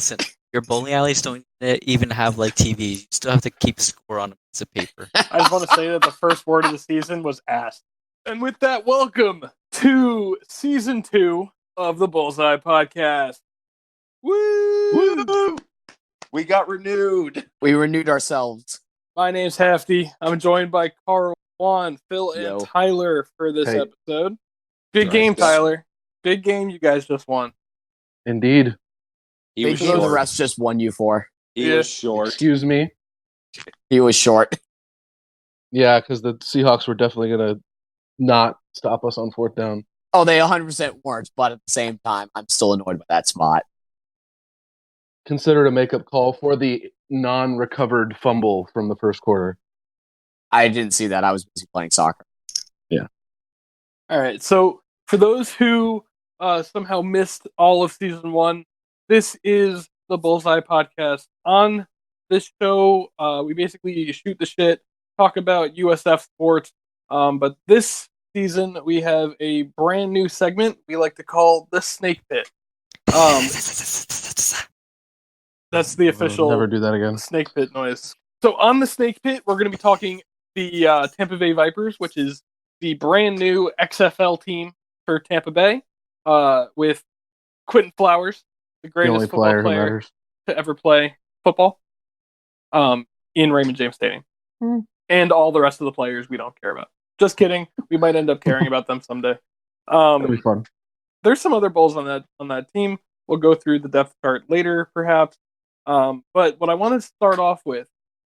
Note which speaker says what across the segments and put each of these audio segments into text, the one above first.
Speaker 1: Listen, your bowling alleys don't even have like TVs. You still have to keep score on a piece of paper.
Speaker 2: I just want to say that the first word of the season was ass. And with that, welcome to season 2 of the Bullseye Podcast.
Speaker 3: Woo! Woo! We got renewed.
Speaker 4: We renewed ourselves.
Speaker 2: My name's Hefty. I'm joined by Carl, Juan, Phil, and Tyler for this episode. Big game, Tyler. Big game you guys just won.
Speaker 5: Indeed.
Speaker 4: Big game the refs just won you for.
Speaker 3: He was short.
Speaker 5: Excuse me?
Speaker 4: He was short.
Speaker 5: Yeah, because the Seahawks were definitely going to not stop us on fourth down.
Speaker 4: Oh, they 100% weren't, but at the same time, I'm still annoyed by that spot.
Speaker 5: Considered a makeup call for the non-recovered fumble from the first quarter.
Speaker 4: I didn't see that. I was busy playing soccer.
Speaker 5: Yeah.
Speaker 2: All right, so for those who somehow missed all of season 1, this is the Bullseye Podcast. On this show, we basically shoot the shit, talk about USF sports, but this season we have a brand new segment we like to call the Snake Pit. That's the official
Speaker 5: never do that again.
Speaker 2: Snake Pit noise. So on the Snake Pit, we're going to be talking the Tampa Bay Vipers, which is the brand new XFL team for Tampa Bay, with Quentin Flowers, the greatest football player to ever play football, in Raymond James Stadium. And all the rest of the players we don't care about. Just kidding. We might end up caring about them someday.
Speaker 5: That'll be fun.
Speaker 2: There's some other Bulls on that team. We'll go through the depth chart later, perhaps. But what I want to start off with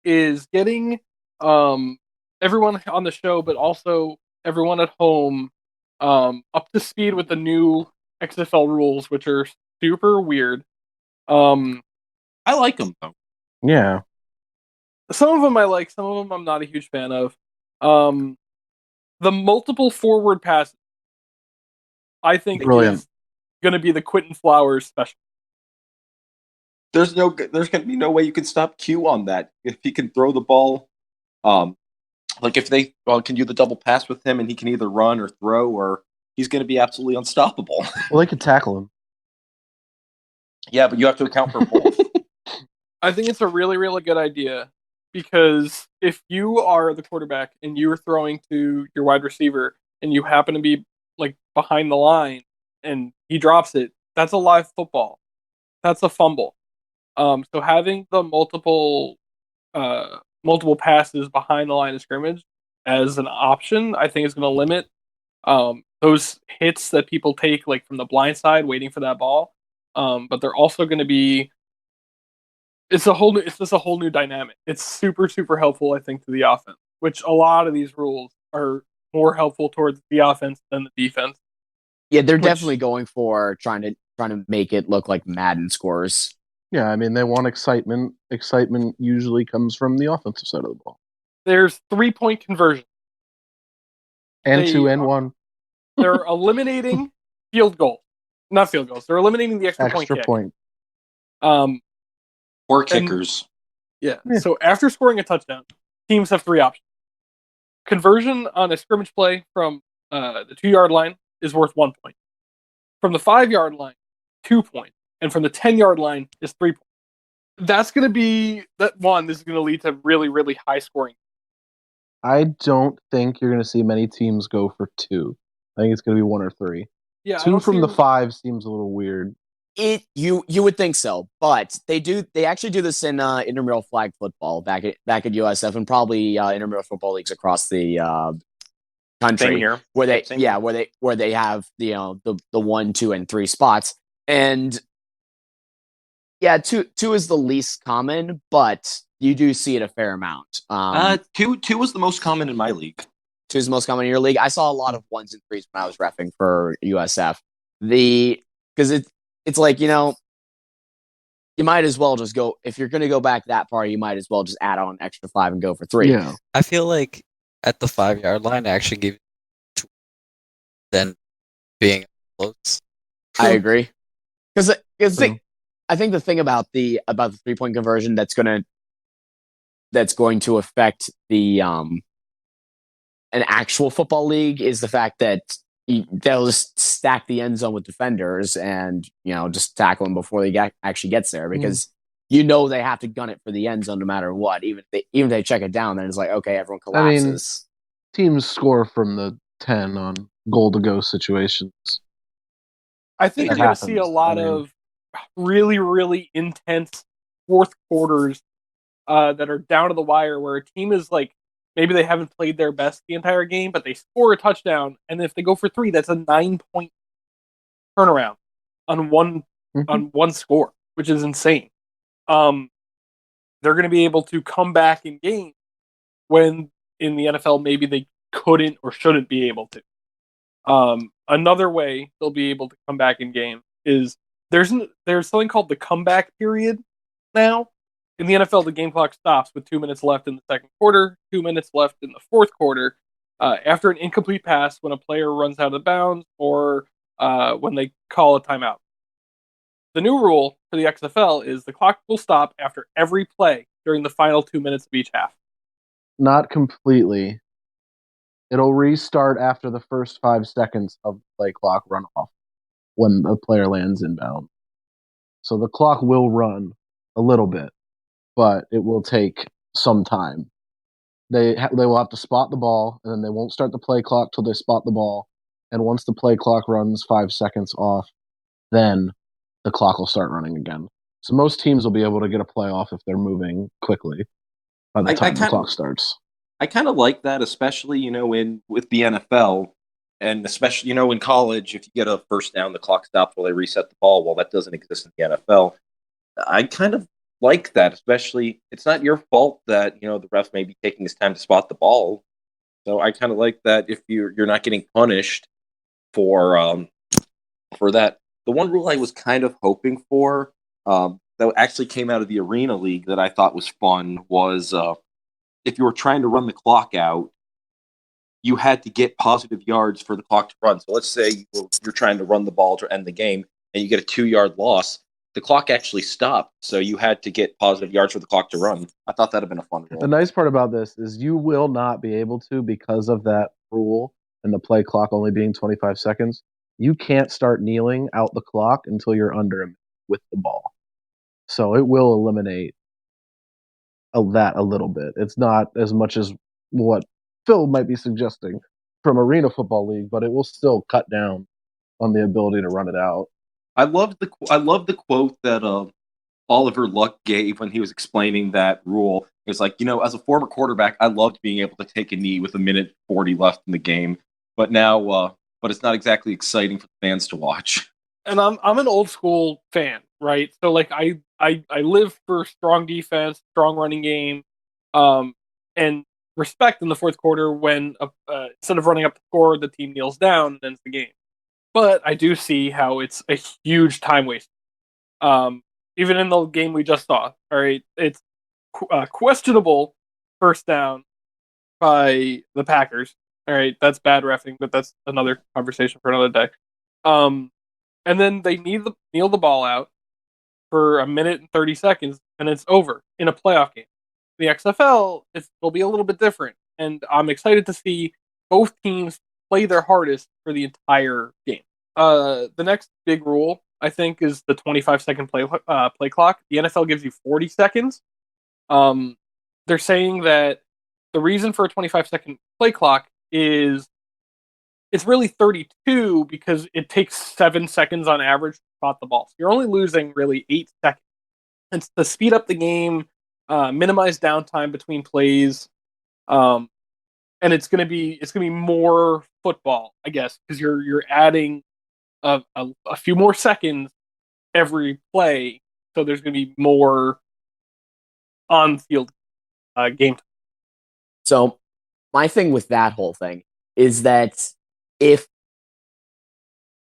Speaker 2: is getting everyone on the show, but also everyone at home, up to speed with the new XFL rules, which are super weird.
Speaker 3: I like them though.
Speaker 5: Yeah.
Speaker 2: Some of them I like, some of them I'm not a huge fan of. The multiple forward passes, I think, is going to be the Quentin Flowers special.
Speaker 3: There's going to be no way you can stop Q on that. If he can throw the ball, like if they can do the double pass with him and he can either run or throw, or he's going to be absolutely unstoppable.
Speaker 5: Well, they could tackle him.
Speaker 3: Yeah, but you have to account for both.
Speaker 2: I think it's a really, really good idea, because if you are the quarterback and you're throwing to your wide receiver and you happen to be like behind the line and he drops it, that's a live football. That's a fumble. So having the multiple passes behind the line of scrimmage as an option, I think is going to limit those hits that people take, like from the blind side, waiting for that ball. But they're also going to be. It's just a whole new dynamic. It's super, super helpful, I think, to the offense. Which a lot of these rules are more helpful towards the offense than the defense.
Speaker 4: Yeah, they're definitely going for trying to make it look like Madden scores.
Speaker 5: Yeah, I mean, they want excitement. Excitement usually comes from the offensive side of the ball.
Speaker 2: There's 3-point conversion.
Speaker 5: And 2 and 1.
Speaker 2: They're eliminating field goals. Not field goals. They're eliminating the extra point kick.
Speaker 3: Or kickers.
Speaker 2: Yeah. So after scoring a touchdown, teams have 3 options. Conversion on a scrimmage play from the 2-yard line is worth 1 point. From the 5-yard line, 2 points. And from the 10-yard line is 3 points. That's going to be this is going to lead to really, really high scoring.
Speaker 5: I don't think you're going to see many teams go for 2. I think it's going to be 1 or 3.
Speaker 2: Yeah,
Speaker 5: 2 from the 5 seems a little weird.
Speaker 4: You would think so, but they actually do this in intramural flag football back at USF and probably intramural football leagues across the country.
Speaker 3: Same here.
Speaker 4: Where they have the 1, 2, and 3 spots. And yeah, 2 is the least common, but you do see it a fair amount.
Speaker 3: 2 was the most common in my league.
Speaker 4: 2 is the most common in your league. I saw a lot of 1s and 3s when I was reffing for USF. Because it's like, you might as well just go, if you're going to go back that far, you might as well just add on an extra 5 and go for 3.
Speaker 5: Yeah.
Speaker 1: I feel like at the 5-yard line, I actually give 2 than being close.
Speaker 4: I agree. Because I think the thing about the 3-point conversion that's going to affect the an actual football league is the fact that they'll just stack the end zone with defenders and just tackle them before they actually gets there because they have to gun it for the end zone no matter what. Even if they check it down, then it's like okay, everyone collapses.
Speaker 5: Teams score from the 10 on goal to go situations.
Speaker 2: I think you're going to see a lot of really, really intense fourth quarters that are down to the wire where a team is like, maybe they haven't played their best the entire game, but they score a touchdown, and if they go for 3, that's a 9-point turnaround on one score, which is insane. They're going to be able to come back in games when in the NFL maybe they couldn't or shouldn't be able to. Another way they'll be able to come back in games is there's something called the comeback period now. In the NFL, the game clock stops with 2 minutes left in the second quarter, 2 minutes left in the fourth quarter, after an incomplete pass when a player runs out of bounds or when they call a timeout. The new rule for the XFL is the clock will stop after every play during the final 2 minutes of each half.
Speaker 5: Not completely. It'll restart after the first 5 seconds of the play clock runoff when the player lands inbound. So the clock will run a little bit, but it will take some time. They will have to spot the ball, and then they won't start the play clock till they spot the ball. And once the play clock runs 5 seconds off, then the clock will start running again. So most teams will be able to get a play off if they're moving quickly by the time the clock starts.
Speaker 3: I kind of like that, especially with the NFL, and especially in college. If you get a first down, the clock stops while they reset the ball. Well, that doesn't exist in the NFL. I kind of like that, especially it's not your fault that the ref may be taking his time to spot the ball. So I kind of like that if you're not getting punished for that. The one rule I was kind of hoping for that actually came out of the Arena League that I thought was fun was if you were trying to run the clock out, you had to get positive yards for the clock to run. So let's say you're trying to run the ball to end the game and you get a 2-yard loss. The clock actually stopped, so you had to get positive yards for the clock to run. I thought that would have been a fun rule.
Speaker 5: The nice part about this is you will not be able to, because of that rule and the play clock only being 25 seconds, you can't start kneeling out the clock until you're under him with the ball. So it will eliminate that a little bit. It's not as much as what Phil might be suggesting from Arena Football League, but it will still cut down on the ability to run it out.
Speaker 3: I love the quote that Oliver Luck gave when he was explaining that rule. It was like, as a former quarterback, I loved being able to take a knee with 1:40 left in the game, but now, but it's not exactly exciting for the fans to watch.
Speaker 2: And I'm an old school fan, right? So like I live for strong defense, strong running game, and respect in the fourth quarter when instead of running up the score, the team kneels down and ends the game. But I do see how it's a huge time waste. Even in the game we just saw, all right, it's questionable first down by the Packers. All right, that's bad reffing, but that's another conversation for another day. And then they kneel the ball out for 1:30, and it's over in a playoff game. The XFL, it'll be a little bit different, and I'm excited to see both teams play their hardest for the entire game. The next big rule, I think, is the 25-second play clock. The NFL gives you 40 seconds. They're saying that the reason for a 25-second play clock is it's really 32 because it takes 7 seconds on average to spot the ball. So you're only losing really 8 seconds. And to speed up the game, minimize downtime between plays, and it's gonna be more football, I guess, because you're adding a few more seconds every play, so there's gonna be more on-field game time.
Speaker 4: So my thing with that whole thing is that if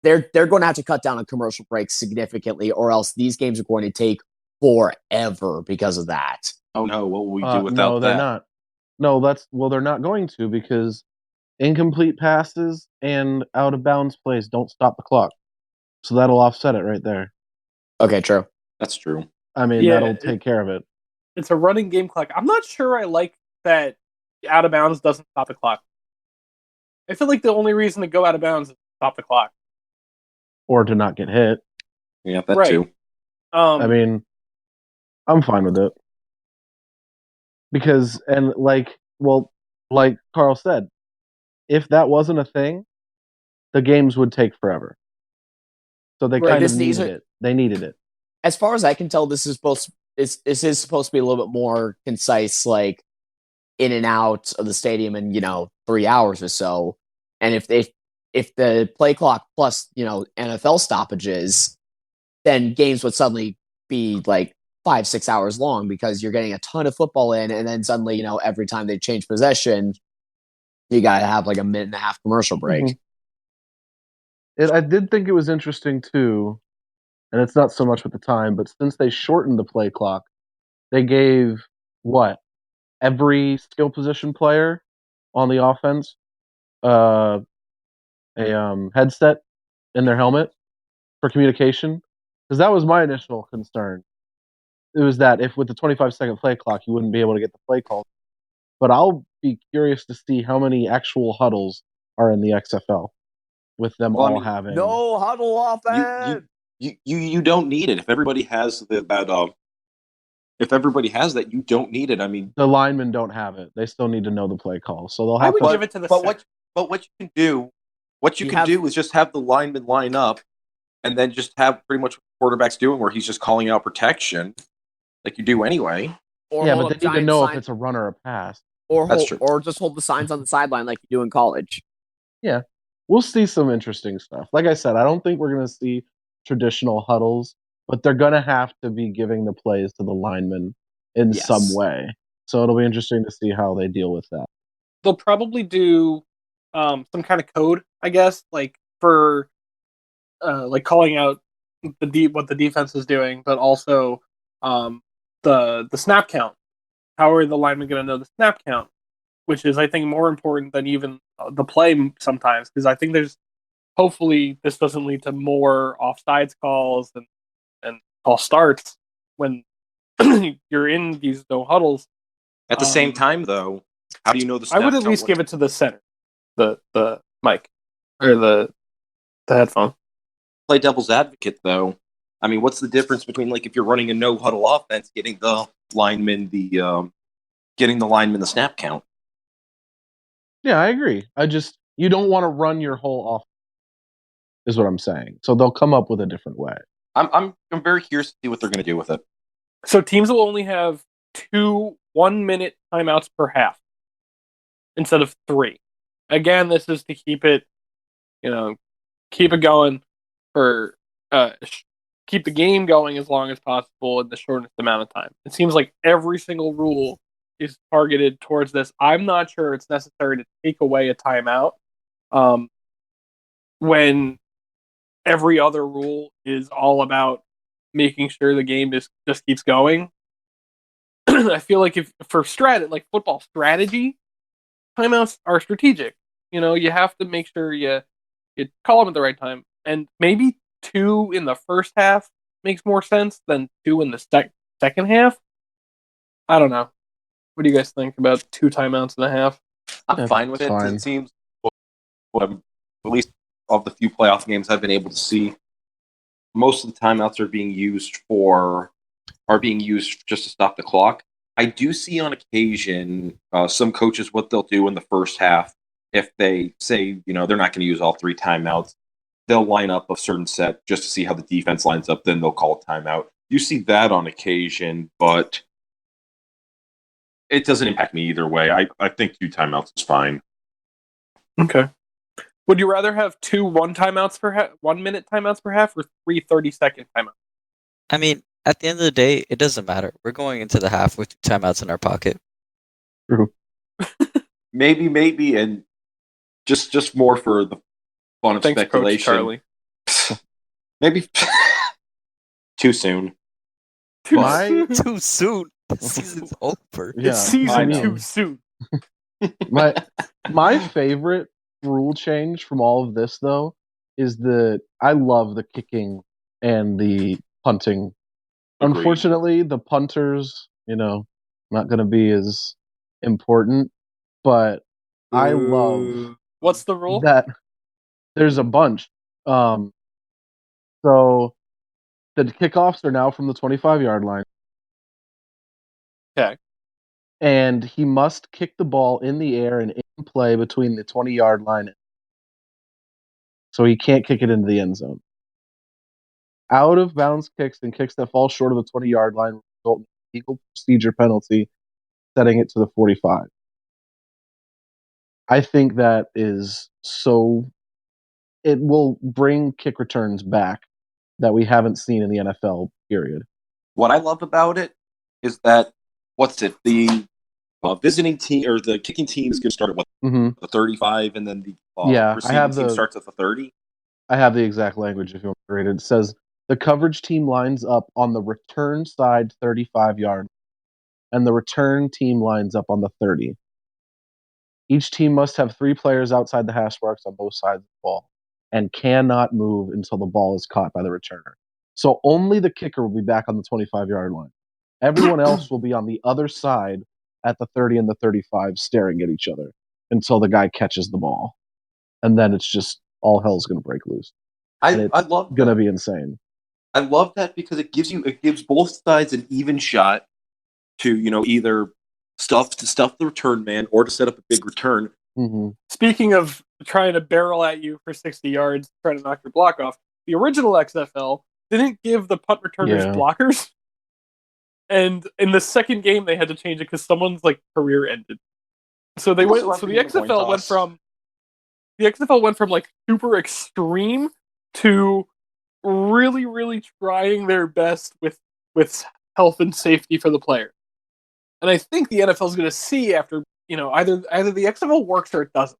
Speaker 4: they're going to have to cut down on commercial breaks significantly, or else these games are going to take forever because of that.
Speaker 3: Oh no, what will we do without
Speaker 5: no,
Speaker 3: that?
Speaker 5: They're not. No, they're not going to, because incomplete passes and out of bounds plays don't stop the clock. So that'll offset it right there.
Speaker 4: Okay, true.
Speaker 3: That's true.
Speaker 5: I mean, that'll take care of it.
Speaker 2: It's a running game clock. I'm not sure I like that out of bounds doesn't stop the clock. I feel like the only reason to go out of bounds is stop the clock.
Speaker 5: or to not get hit.
Speaker 3: Yeah, that
Speaker 2: Right.
Speaker 3: too.
Speaker 5: I mean, I'm fine with it because, and like Carl said, if that wasn't a thing, the games would take forever. So they
Speaker 2: Right,
Speaker 5: kind of
Speaker 4: this needs
Speaker 5: needed it. They needed it.
Speaker 4: As far as I can tell, this is supposed to be a little bit more concise, like in and out of the stadium in 3 hours or so. And if the play clock plus NFL stoppages, then games would suddenly be like 5-6 hours long because you're getting a ton of football in, and then suddenly every time they change possession, you gotta have like a minute and a half commercial break.
Speaker 5: Mhm. I did think it was interesting too, and it's not so much with the time, but since they shortened the play clock, they gave every skill position player on the offense a headset in their helmet for communication, because that was my initial concern. It was that if with the 25-second play clock, you wouldn't be able to get the play call. But I'll be curious to see how many actual huddles are in the XFL with them
Speaker 3: Well, I
Speaker 5: all
Speaker 3: mean,
Speaker 5: having.
Speaker 4: No huddle offense.
Speaker 3: You don't need it if everybody has that. If everybody has that, you don't need it. I mean,
Speaker 5: The linemen don't have it. They still need to know the play call, so they'll
Speaker 2: I
Speaker 5: have
Speaker 2: would
Speaker 5: to.
Speaker 2: give it to the
Speaker 3: but
Speaker 2: center.
Speaker 3: what you can do,
Speaker 4: You have-
Speaker 3: is just have the lineman line up, and then just have pretty much what the quarterback's doing, where he's just calling out protection, like you do anyway.
Speaker 4: Or
Speaker 5: Yeah,
Speaker 4: hold
Speaker 5: but
Speaker 4: up
Speaker 5: they need to
Speaker 4: giant
Speaker 5: know if
Speaker 4: sign-
Speaker 5: it's a run or a pass.
Speaker 3: That's true.
Speaker 4: or just hold the signs on the sideline like you do in college.
Speaker 5: We'll see some interesting stuff. Like I said, I don't think we're going to see traditional huddles, but they're going to have to be giving the plays to the linemen in
Speaker 4: Yes.
Speaker 5: some way. So it'll be interesting to see how they deal with that.
Speaker 2: They'll probably do some kind of code, I guess, like for like calling out what the defense is doing, but also the snap count. How are the linemen going to know the snap count? Which is, I think, more important than even the play sometimes, because I think hopefully this doesn't lead to more offsides calls and false starts when you're in these no huddles.
Speaker 3: At the same time, though, how do you know the?
Speaker 2: I would at
Speaker 3: snap
Speaker 2: least
Speaker 3: count?
Speaker 2: give it to the center, the mic or the headphone.
Speaker 3: Play devil's advocate, though. I mean, what's the difference between like if you're running a no huddle offense, getting the lineman the snap count?
Speaker 5: Yeah, I agree. You don't want to run your whole off, is what I'm saying. So they'll come up with a different way.
Speaker 3: I'm very curious to see what they're going to do with it.
Speaker 2: So teams will only have 2 1-minute timeouts per half instead of 3. Again, this is to keep it going for keep the game going as long as possible in the shortest amount of time. It seems like every single rule is targeted towards this. I'm not sure it's necessary to take away a timeout when every other rule is all about making sure the game just keeps going. I feel like if for football strategy, timeouts are strategic. You have to make sure you call them at the right time, and maybe 2 in the first half makes more sense than 2 in the second half. I don't know. What do you guys think about 2 timeouts and a half?
Speaker 3: I'm fine with it.
Speaker 5: Fine.
Speaker 3: It seems, at least of the few playoff games I've been able to see, most of the timeouts are being used just to stop the clock. I do see on occasion some coaches what they'll do in the first half if they say they're not going to use all 3 timeouts. They'll line up a certain set just to see how the defense lines up. Then they'll call a timeout. You see that on occasion, but it doesn't impact me either way. I think 2 timeouts is fine.
Speaker 2: Okay. Would you rather have 2 1 minute timeouts per half, or 3 30-second timeouts?
Speaker 1: I mean, at the end of the day, it doesn't matter. We're going into the half with 2 timeouts in our pocket.
Speaker 3: Maybe, and just more for the fun of
Speaker 2: Thanks, Coach
Speaker 3: speculation.
Speaker 2: Charlie.
Speaker 3: Maybe too soon.
Speaker 5: My
Speaker 1: Too soon. The season's over.
Speaker 5: Yeah,
Speaker 2: It's season
Speaker 3: I know.
Speaker 2: 2 soon.
Speaker 5: my favorite rule change from all of this though is I love the kicking and the punting.
Speaker 3: Agreed.
Speaker 5: Unfortunately, the punters, not going to be as important, but I love
Speaker 2: What's the rule?
Speaker 5: that There's a bunch. So the kickoffs are now from the 25-yard line.
Speaker 2: Okay.
Speaker 5: And he must kick the ball in the air and in play between the 20-yard line. So he can't kick it into the end zone. Out of bounds kicks and kicks that fall short of the 20-yard line result in a legal procedure penalty, setting it to the 45. I think that is so. It will bring kick returns back that we haven't seen in the NFL, period.
Speaker 3: What I love about it is that the visiting team or the kicking team is going to start at the 35, and then the receiving team starts at the 30.
Speaker 5: I have the exact language if you want to read it. It says the coverage team lines up on the return side 35-yard, and the return team lines up on the 30. Each team must have 3 players outside the hash marks on both sides of the ball and cannot move until the ball is caught by the returner. So only the kicker will be back on the 25-yard line. Everyone else will be on the other side at the 30 and the 35 staring at each other until the guy catches the ball. And then it's just all hell's going to break loose.
Speaker 3: I love
Speaker 5: going to be insane.
Speaker 3: I love that because it gives both sides an even shot to, either stuff the return man or to set up a big return.
Speaker 5: Mm-hmm.
Speaker 2: Speaking of trying to barrel at you for 60 yards, trying to knock your block off, the original XFL didn't give the punt returners blockers. And in the second game, they had to change it because someone's career ended. So they went. So the XFL went from like super extreme to really, really trying their best with health and safety for the player. And I think the NFL is going to see after either the XFL works or it doesn't.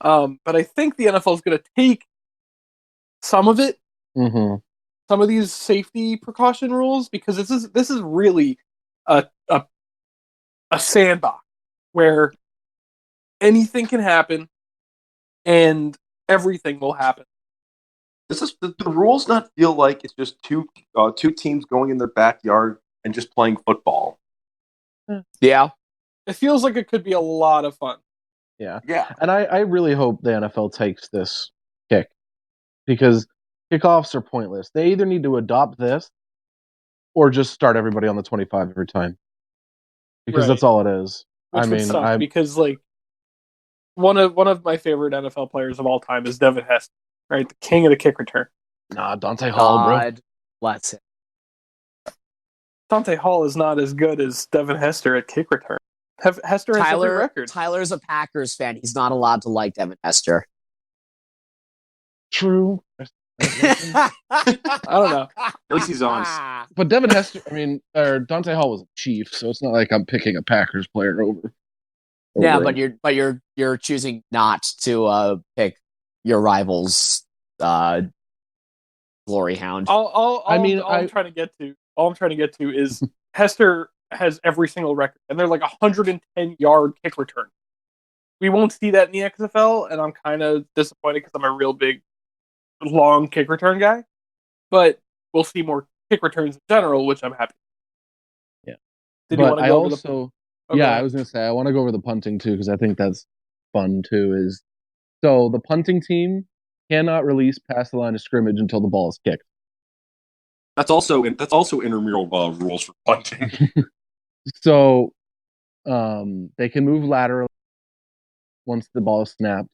Speaker 2: But I think the NFL is going to take some of it, some of these safety precaution rules, because this is really a sandbox where anything can happen and everything will happen.
Speaker 3: This is the rules not feel like it's just two teams going in their backyard and just playing football.
Speaker 4: Yeah.
Speaker 2: It feels like it could be a lot of fun.
Speaker 5: Yeah.
Speaker 3: Yeah.
Speaker 5: And I really hope the NFL takes this kick because kickoffs are pointless. They either need to adopt this or just start everybody on the 25 every time. Because that's all it is.
Speaker 2: Which would suck because one of my favorite NFL players of all time is Devin Hester, right? The king of the kick return.
Speaker 5: Nah, Dante Hall, bro.
Speaker 4: Bless it.
Speaker 2: Dante Hall is not as good as Devin Hester at kick return. Hester has every record.
Speaker 4: Tyler's a Packers fan. He's not allowed to like Devin Hester.
Speaker 5: True.
Speaker 2: I don't know.
Speaker 3: At least he's honest.
Speaker 5: But Devin Hester, Dante Hall was a Chief, so it's not like I'm picking a Packers player over.
Speaker 4: Yeah, but you're choosing not to pick your rival's glory hound.
Speaker 2: All I'm trying to get to is Hester has every single record, and they're like 110-yard kick return. We won't see that in the XFL, and I'm kind of disappointed because I'm a real big, long kick return guy. But we'll see more kick returns in general, which I'm happy.
Speaker 5: Yeah.
Speaker 2: Did you want to go over the...
Speaker 5: I was going to say, I want to go over the punting too, because I think that's fun too. So the punting team cannot release past the line of scrimmage until the ball is kicked.
Speaker 3: That's also intramural rules for punting.
Speaker 5: So they can move laterally once the ball is snapped.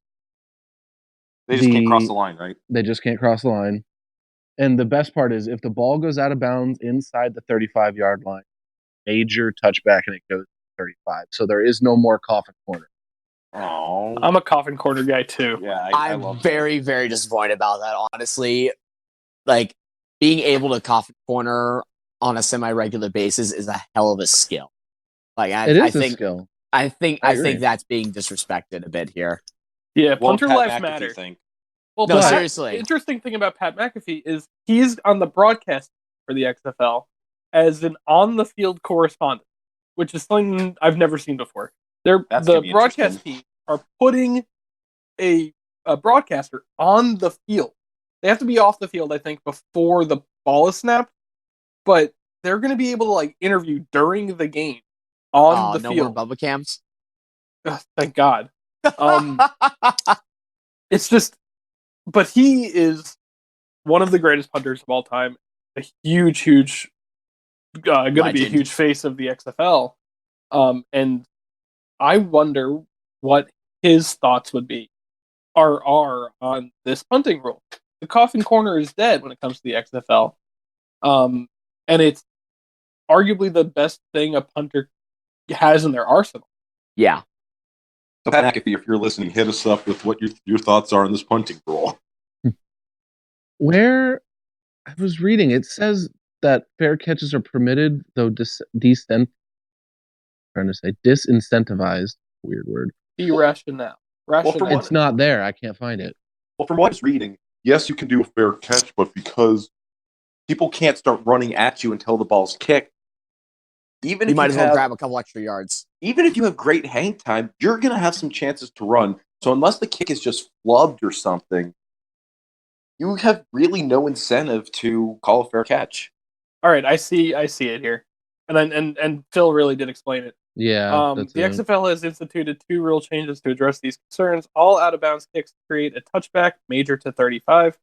Speaker 3: They just can't cross the line, right?
Speaker 5: They just can't cross the line. And the best part is if the ball goes out of bounds inside the 35-yard line, major touchback and it goes to 35. So there is no more coffin corner.
Speaker 3: Oh,
Speaker 2: I'm a coffin corner guy too.
Speaker 3: Yeah,
Speaker 4: I'm very, very disappointed about that, honestly. Being able to coffin corner on a semi-regular basis is a hell of a skill.
Speaker 5: It is a skill.
Speaker 4: I think that's being disrespected a bit here.
Speaker 2: Yeah, punter lives matter. Well,
Speaker 4: no, seriously.
Speaker 2: The interesting thing about Pat McAfee is he's on the broadcast for the XFL as an on-the-field correspondent, which is something I've never seen before. The broadcast team are putting a broadcaster on the field. They have to be off the field, I think, before the ball is snapped, but they're going to be able to interview during the game on the field.
Speaker 4: No more Bubba cams?
Speaker 2: Thank God. It's just but he is one of the greatest punters of all time. A huge going to be a
Speaker 4: Legend.
Speaker 2: huge face of the XFL. And I wonder what his thoughts would be are on this punting rule. The coffin corner is dead when it comes to the XFL. And it's arguably the best thing a punter has in their arsenal.
Speaker 4: Yeah.
Speaker 3: So, Pat McAfee, if you're listening, hit us up with what your thoughts are on this punting rule.
Speaker 5: Where I was reading, it says that fair catches are permitted, though disincentivized. Weird word.
Speaker 2: Irrational.
Speaker 3: from
Speaker 5: It's not there. I can't find it.
Speaker 3: Well, from what I was reading, yes, you can do a fair catch, but because people can't start running at you until the ball's kicked, even
Speaker 4: You
Speaker 3: if
Speaker 4: might
Speaker 3: you
Speaker 4: as well
Speaker 3: have,
Speaker 4: grab a couple extra yards.
Speaker 3: even if you have great hang time, you're going to have some chances to run. So unless the kick is just flubbed or something, you have really no incentive to call a fair catch.
Speaker 2: All right, I see it here. And Phil really did explain it.
Speaker 5: Yeah.
Speaker 2: The
Speaker 5: that's it.
Speaker 2: XFL has instituted 2 rule changes to address these concerns. All out-of-bounds kicks create a touchback, major to 35,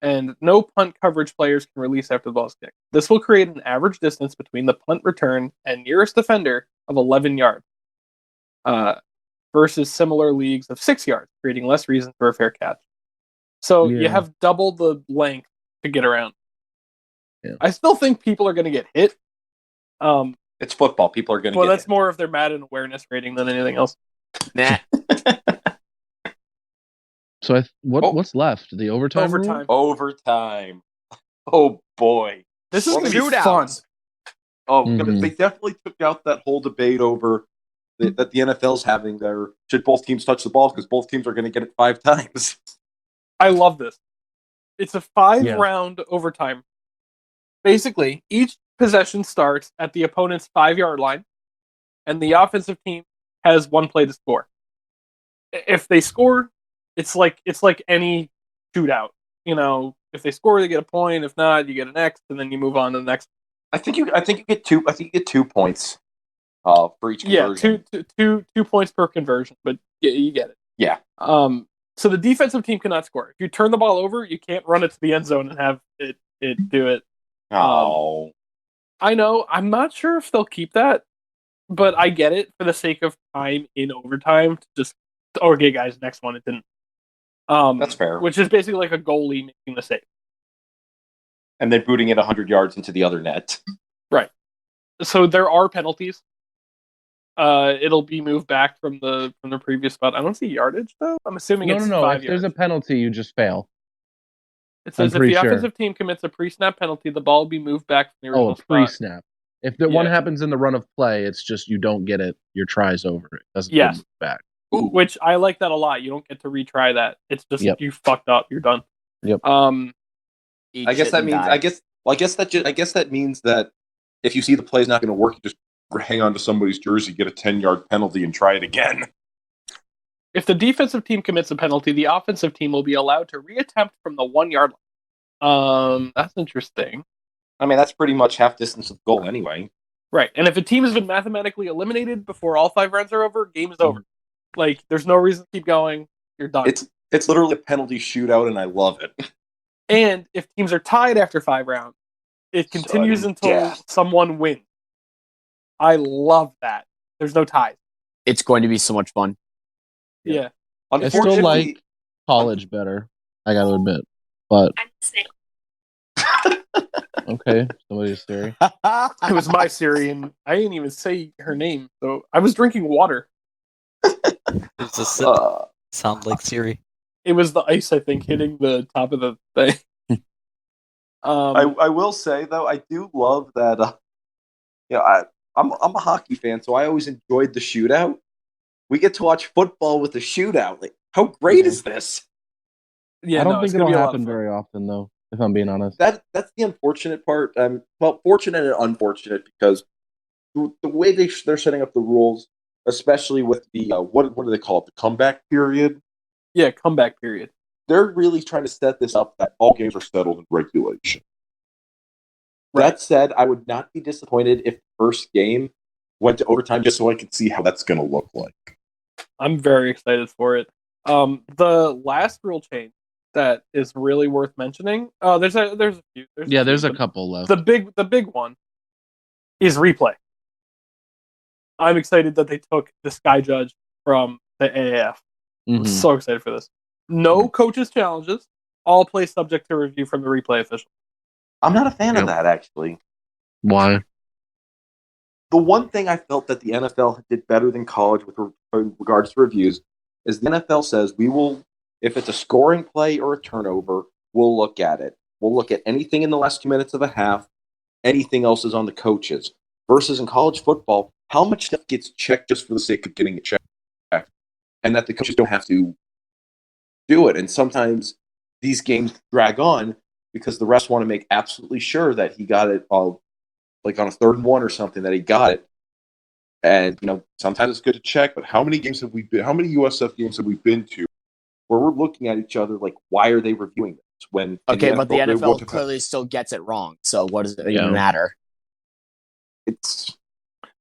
Speaker 2: and no punt coverage players can release after the ball is kicked. This will create an average distance between the punt return and nearest defender of 11 yards, versus similar leagues of 6 yards, creating less reason for a fair catch. So you
Speaker 5: Yeah.
Speaker 2: have double the length to get around.
Speaker 5: Yeah.
Speaker 2: I still think people are going to get hit.
Speaker 3: It's football. People are going to
Speaker 2: Well,
Speaker 3: get
Speaker 2: that's more of their Madden awareness rating than anything else.
Speaker 4: Nah.
Speaker 5: So
Speaker 3: Oh.
Speaker 5: what's left? The overtime. rule?
Speaker 2: Overtime.
Speaker 3: overtime. Oh, boy.
Speaker 2: This is
Speaker 3: Well,
Speaker 2: going to be
Speaker 4: shootout.
Speaker 2: fun.
Speaker 3: Oh,
Speaker 5: Mhm.
Speaker 3: they definitely took out that whole debate over that the NFL's having there. Should both teams touch the ball? Because both teams are going to get it 5 times.
Speaker 2: I love this. It's a 5-round
Speaker 5: Yeah.
Speaker 2: overtime. Basically, each possession starts at the opponent's 5-yard line, and the offensive team has 1 play to score. If they score, it's like any shootout. You know, if they score, they get a point. If not, you get an X, and then you move on to the next.
Speaker 3: I think you get 2. I think you get 2 points for each conversion.
Speaker 2: Yeah, two points per conversion, but you get it.
Speaker 3: Yeah.
Speaker 2: So the defensive team cannot score. If you turn the ball over, you can't run it to the end zone and have it do it.
Speaker 3: Oh.
Speaker 2: I know. I'm not sure if they'll keep that, but I get it for the sake of time in overtime. To just okay, guys, next one. It didn't.
Speaker 3: That's fair.
Speaker 2: Which is basically like a goalie making the save.
Speaker 3: And then booting it 100 yards into the other net.
Speaker 2: Right. So there are penalties. It'll be moved back from the previous spot. I don't see yardage though. I'm assuming
Speaker 5: No.
Speaker 2: it's 5
Speaker 5: If
Speaker 2: yards.
Speaker 5: there's a penalty, you just fail.
Speaker 2: It says if
Speaker 5: pretty
Speaker 2: the
Speaker 5: sure.
Speaker 2: offensive team commits a pre-snap penalty, the ball will be moved back from the original
Speaker 5: Oh, a
Speaker 2: spot.
Speaker 5: pre-snap. If the one
Speaker 2: Yeah.
Speaker 5: happens in the run of play, it's just you don't get it. Your try's over. It doesn't
Speaker 2: Yes.
Speaker 5: move back.
Speaker 2: Which I like that a lot. You don't get to retry that. It's just
Speaker 5: Yep.
Speaker 2: you fucked up. You're done.
Speaker 5: Yep.
Speaker 4: Eat
Speaker 3: I guess
Speaker 4: shit
Speaker 3: that
Speaker 4: and
Speaker 3: means
Speaker 4: die.
Speaker 3: I guess that means that if you see the play's not going to work, you just hang on to somebody's jersey, get a 10-yard penalty, and try it again.
Speaker 2: If the defensive team commits a penalty, the offensive team will be allowed to reattempt from the 1-yard line. That's interesting.
Speaker 3: I mean, that's pretty much half distance of the goal anyway.
Speaker 2: Right. And if a team has been mathematically eliminated before all 5 rounds are over, game is over. Like, there's no reason to keep going. You're done.
Speaker 3: It's literally a penalty shootout, and I love it.
Speaker 2: And if teams are tied after 5 rounds, it continues
Speaker 3: Sudden
Speaker 2: until
Speaker 3: death.
Speaker 2: someone wins. I love that. There's no ties.
Speaker 4: It's going to be so much fun.
Speaker 2: Yeah.
Speaker 5: I still like college better. I got to admit, but okay, somebody's Siri.
Speaker 2: It was my Siri, and I didn't even say her name. So I was drinking water.
Speaker 1: Does this sound like Siri?
Speaker 2: It was the ice, I think, hitting the top of the thing.
Speaker 3: I will say though, I do love that. I'm a hockey fan, so I always enjoyed the shootout. We get to watch football with the shootout. Like, how great is this?
Speaker 2: Yeah,
Speaker 5: I don't
Speaker 2: no, it's
Speaker 5: think
Speaker 2: gonna
Speaker 5: it'll
Speaker 2: be a lot of
Speaker 5: happen
Speaker 2: fun.
Speaker 5: very often, though. If I'm being honest.
Speaker 3: That's the unfortunate part. Well, fortunate and unfortunate because the way they're setting up the rules, especially with the what do they call it? The comeback period.
Speaker 2: Yeah, comeback period.
Speaker 3: They're really trying to set this up that all games are settled in regulation. That said, I would not be disappointed if the first game went to overtime just so I could see how that's going to look like.
Speaker 2: I'm very excited for it. The last rule change that is really worth mentioning. Oh, there's a few.
Speaker 5: There's a
Speaker 2: few,
Speaker 5: couple left.
Speaker 2: but the big one is replay. I'm excited that they took the Sky Judge from the AAF. I'm
Speaker 5: Mhm.
Speaker 2: so excited for this. No coaches challenges. All plays subject to review from the replay official.
Speaker 3: I'm not a fan
Speaker 5: Yep.
Speaker 3: of that, actually.
Speaker 5: Why?
Speaker 3: The one thing I felt that the NFL did better than college with regards to reviews is the NFL says we will, if it's a scoring play or a turnover, we'll look at it. We'll look at anything in the last 2 minutes of a half. Anything else is on the coaches. Versus in college football, how much stuff gets checked just for the sake of getting it checked, and that the coaches don't have to do it. And sometimes these games drag on because the refs want to make absolutely sure that he got it all, like on a 3rd and 1 or something, that he got it. And sometimes it's good to check. But how many games have we been? How many USF games have we been to where we're looking at each other like, why are they reviewing this? When
Speaker 4: Okay, but the
Speaker 3: they
Speaker 4: NFL
Speaker 3: want to-
Speaker 4: clearly still gets it wrong. So what does it
Speaker 5: Yeah.
Speaker 4: even matter?
Speaker 3: it's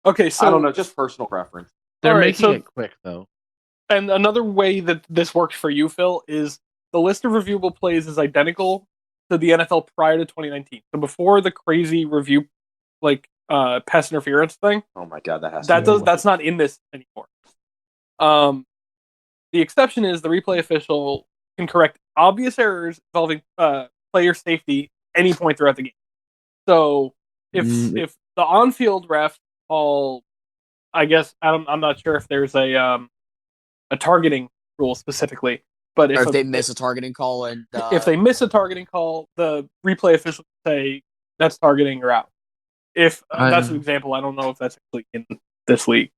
Speaker 2: Okay, so
Speaker 3: I don't know, just personal preference.
Speaker 5: They're
Speaker 2: All right,
Speaker 5: making
Speaker 2: so-
Speaker 5: it quick though.
Speaker 2: And another way that this works for you, Phil, is the list of reviewable plays is identical to the NFL prior to 2019. So before the crazy review, pass interference thing,
Speaker 3: Oh my god,
Speaker 2: that's not in this anymore. The exception is the replay official can correct obvious errors involving player safety any point throughout the game. So if the on-field ref call, I guess I'm not sure if there's a targeting rule specifically, but
Speaker 4: Or if they miss a targeting call and
Speaker 2: if they miss a targeting call, the replay official can say that's targeting or out. If that's an example, I don't know if that's actually in this league.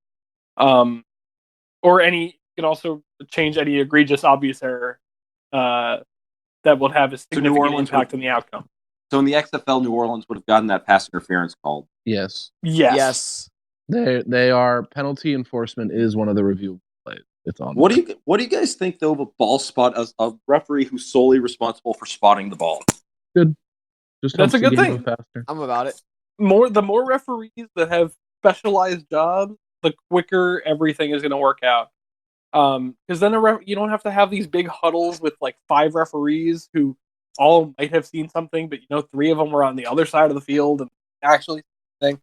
Speaker 2: Or you can also change any egregious, obvious error that would have a significant
Speaker 3: Orleans
Speaker 2: impact
Speaker 3: would-
Speaker 2: on the outcome.
Speaker 3: So in the XFL, New Orleans would have gotten that pass interference called.
Speaker 5: Yes.
Speaker 2: Yes.
Speaker 5: They are penalty enforcement is one of the review plays. It's on.
Speaker 3: What do you guys think though of a ball spot as a referee who's solely responsible for spotting the ball?
Speaker 5: Just
Speaker 2: That's
Speaker 5: helps
Speaker 2: a
Speaker 5: the
Speaker 2: good
Speaker 5: game
Speaker 2: thing.
Speaker 5: go faster.
Speaker 4: I'm about it.
Speaker 2: The more referees that have specialized jobs, the quicker everything is going to work out. Because then you don't have to have these big huddles with like 5 referees who all might have seen something, but 3 of them were on the other side of the field and actually thing.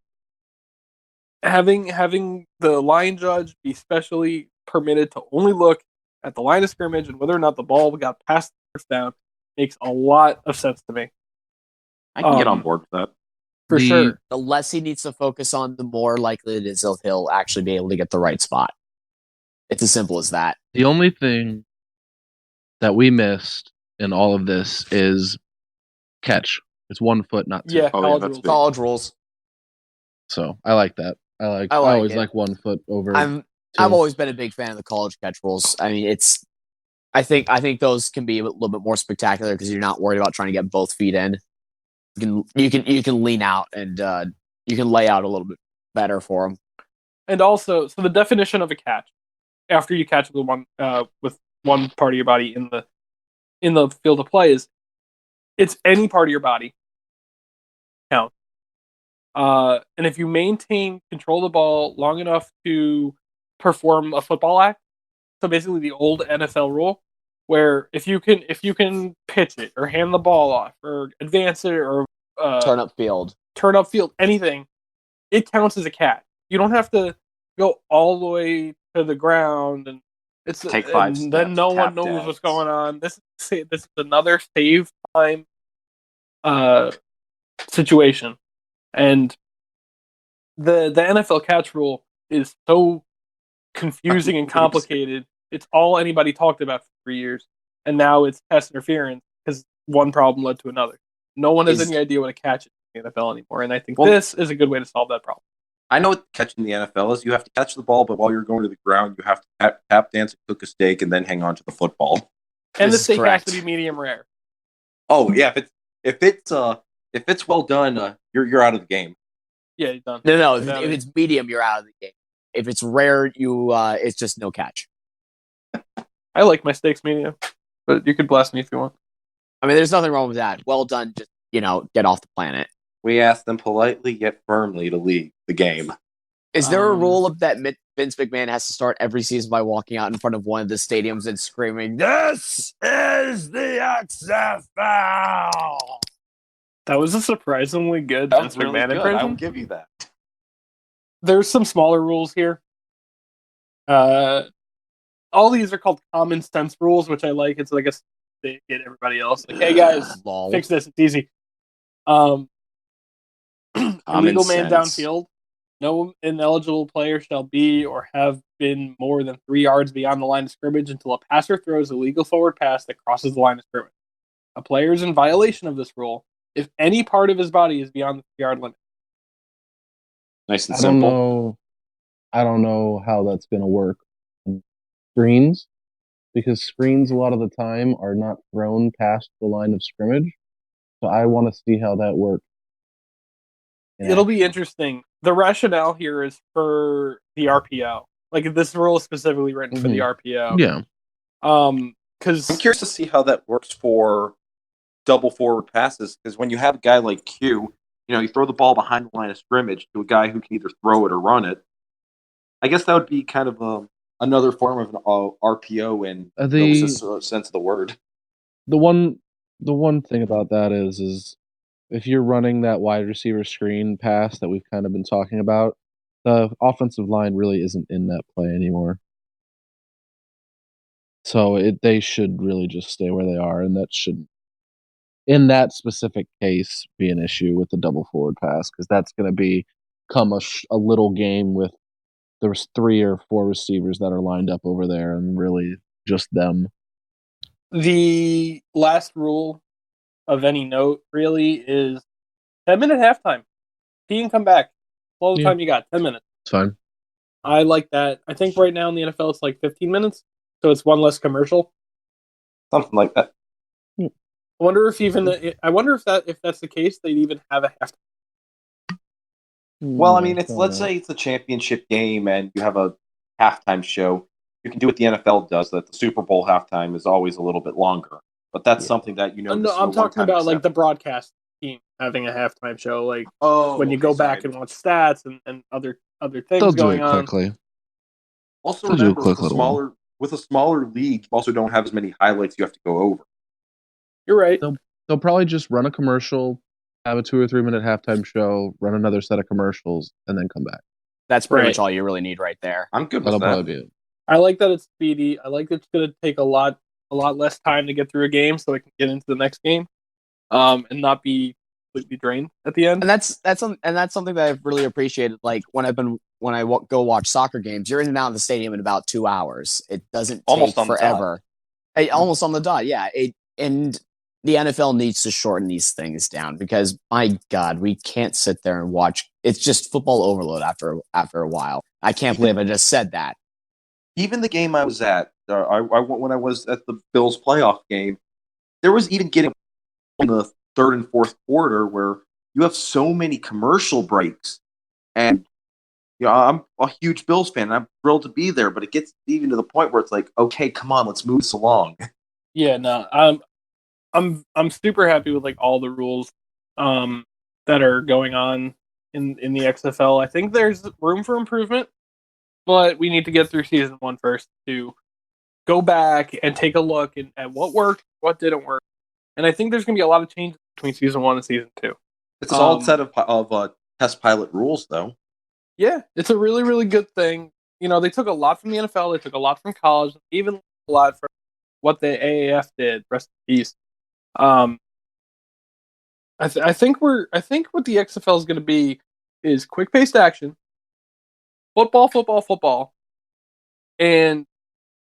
Speaker 2: Having the line judge be specially permitted to only look at the line of scrimmage and whether or not the ball got past the first down makes a lot of sense to me.
Speaker 3: I can get
Speaker 2: Um,
Speaker 3: on board with that.
Speaker 2: For sure.
Speaker 4: The less he needs to focus on, the more likely it is he'll actually be able to get the right spot. It's as simple as that.
Speaker 5: The only thing that we missed in all of this is catch. It's 1 foot, not 2.
Speaker 2: Yeah,
Speaker 3: Oh, yeah,
Speaker 2: college
Speaker 3: that's
Speaker 2: rules.
Speaker 3: big.
Speaker 4: College rules.
Speaker 5: So I like that. I
Speaker 4: I like
Speaker 5: always
Speaker 4: it.
Speaker 5: like 1 foot over.
Speaker 4: I've
Speaker 5: 2.
Speaker 4: always been a big fan of the college catch rules. I mean, I think those can be a little bit more spectacular because you're not worried about trying to get both feet in. You can lean out and you can lay out a little bit better for them.
Speaker 2: And also, so the definition of a catch, after you catch with one part of your body in the field of play, is it's any part of your body count. And if you maintain control of the ball long enough to perform a football act, so basically the old NFL rule, where if you can pitch it or hand the ball off or advance it or
Speaker 4: Turn up field.
Speaker 2: anything, it counts as a catch. You don't have to go all the way to the ground and
Speaker 3: Take 5
Speaker 2: and
Speaker 3: steps,
Speaker 2: then no one
Speaker 3: tap
Speaker 2: knows
Speaker 3: dance.
Speaker 2: what's going on. This is another save time situation, and the NFL catch rule is so confusing and complicated. It's all anybody talked about for 3 years, and now it's pass interference because one problem led to another. No one has any idea what a catch is in the NFL anymore, and I think this is a good way to solve that problem.
Speaker 3: I know what catching the NFL is. You have to catch the ball, but while you're going to the ground, you have to tap dance and cook a steak and then hang on to the football.
Speaker 2: And the
Speaker 4: This is
Speaker 2: steak
Speaker 4: correct.
Speaker 2: has to be medium rare.
Speaker 3: Oh yeah, if it's well done, you're out of the game.
Speaker 2: Yeah, you're done.
Speaker 4: No. If
Speaker 2: No.
Speaker 4: it's medium, you're out of the game. If it's rare, it's just no catch.
Speaker 2: I like my steaks medium, but you could blast me if you want.
Speaker 4: I mean, there's nothing wrong with that. Well done. Just get off the planet.
Speaker 3: We asked them politely yet firmly to leave the game.
Speaker 4: Is there a rule of that Vince McMahon has to start every season by walking out in front of one of the stadiums and screaming, "This is the XFL"?
Speaker 2: That was a surprisingly good
Speaker 3: That
Speaker 2: Vince
Speaker 3: was really
Speaker 2: McMahon
Speaker 3: good. I
Speaker 2: impression.
Speaker 3: will give you that.
Speaker 2: There's some smaller rules here. All these are called common sense rules, which I like. It's like they get everybody else like, hey guys,
Speaker 4: Lol.
Speaker 2: fix this. It's easy. Illegal man
Speaker 3: sense.
Speaker 2: downfield. No ineligible player shall be or have been more than 3 yards beyond the line of scrimmage until a passer throws a legal forward pass that crosses the line of scrimmage. A player is in violation of this rule if any part of his body is beyond the 3-yard limit.
Speaker 3: Nice and
Speaker 5: I don't
Speaker 3: simple.
Speaker 5: know. I don't know how that's going to work. Screens, because screens a lot of the time are not thrown past the line of scrimmage. So I want to see how that works.
Speaker 2: It'll be interesting. The rationale here is for the RPO. Like this rule is specifically written for the RPO.
Speaker 5: Yeah.
Speaker 2: Because
Speaker 3: I'm curious to see how that works for double forward passes, because when you have a guy like Q, you throw the ball behind the line of scrimmage to a guy who can either throw it or run it. I guess that would be kind of another form of an RPO in the sense of the word.
Speaker 5: The one thing about that is if you're running that wide receiver screen pass that we've kind of been talking about, the offensive line really isn't in that play anymore. So they should really just stay where they are, and that should, in that specific case, be an issue with the double forward pass, because that's going to become a little game with there's 3 or 4 receivers that are lined up over there, and really just them.
Speaker 2: the last rule of any note really is 10-minute halftime. He can come back. All the time you got 10 minutes.
Speaker 5: It's fine.
Speaker 2: I like that. I think right now in the NFL it's like 15 minutes, so it's one less commercial.
Speaker 3: Something like that.
Speaker 2: I wonder if that's the case, they'd even have a halftime.
Speaker 3: Well, I mean, let's say it's a championship game and you have a halftime show. You can do what the NFL does, that the Super Bowl halftime is always a little bit longer. But that's something that
Speaker 2: No, I'm talking about like the broadcast team having a halftime show, like when you go back and watch stats and other things
Speaker 5: They'll do
Speaker 2: going
Speaker 5: it
Speaker 2: on.
Speaker 5: quickly.
Speaker 3: Also,
Speaker 5: They'll do a
Speaker 3: remember,
Speaker 5: quick
Speaker 3: with a smaller league, you also don't have as many highlights you have to go over.
Speaker 2: You're right.
Speaker 5: They'll probably just run a commercial, have a 2 or 3 minute halftime show, run another set of commercials, and then come back.
Speaker 4: That's pretty
Speaker 2: Right.
Speaker 4: much all you really need right there.
Speaker 3: I'm good with
Speaker 5: That'll
Speaker 3: that.
Speaker 5: probably be it.
Speaker 2: I like that it's speedy. I like that it's going to take a lot less time to get through a game, so I can get into the next game, and not be completely drained at the end.
Speaker 4: And that's something that I've really appreciated. Like when I go watch soccer games, you're in and out of the stadium in about 2 hours. It doesn't
Speaker 3: Almost
Speaker 4: take
Speaker 3: on the dot.
Speaker 4: forever. Almost on the dot, yeah. And the NFL needs to shorten these things down, because my God, we can't sit there and watch. It's just football overload after a while. I can't believe I just said that.
Speaker 3: Even the game I was at, when I was at the Bills playoff game, there was even getting in the third and fourth quarter where you have so many commercial breaks, and I'm a huge Bills fan, and I'm thrilled to be there. But it gets even to the point where it's like, okay, come on, let's move this along.
Speaker 2: Yeah, no, I'm super happy with like all the rules that are going on in the XFL. I think there's room for improvement, but we need to get through season 1 first to go back and take a look at what worked, what didn't work. And I think there's going to be a lot of changes between season 1 and season 2.
Speaker 3: It's a solid set of test pilot rules, though.
Speaker 2: Yeah, it's a really, really good thing. They took a lot from the NFL, they took a lot from college, even a lot from what the AAF did. Rest in peace. I think what the XFL is going to be is quick-paced action, football, and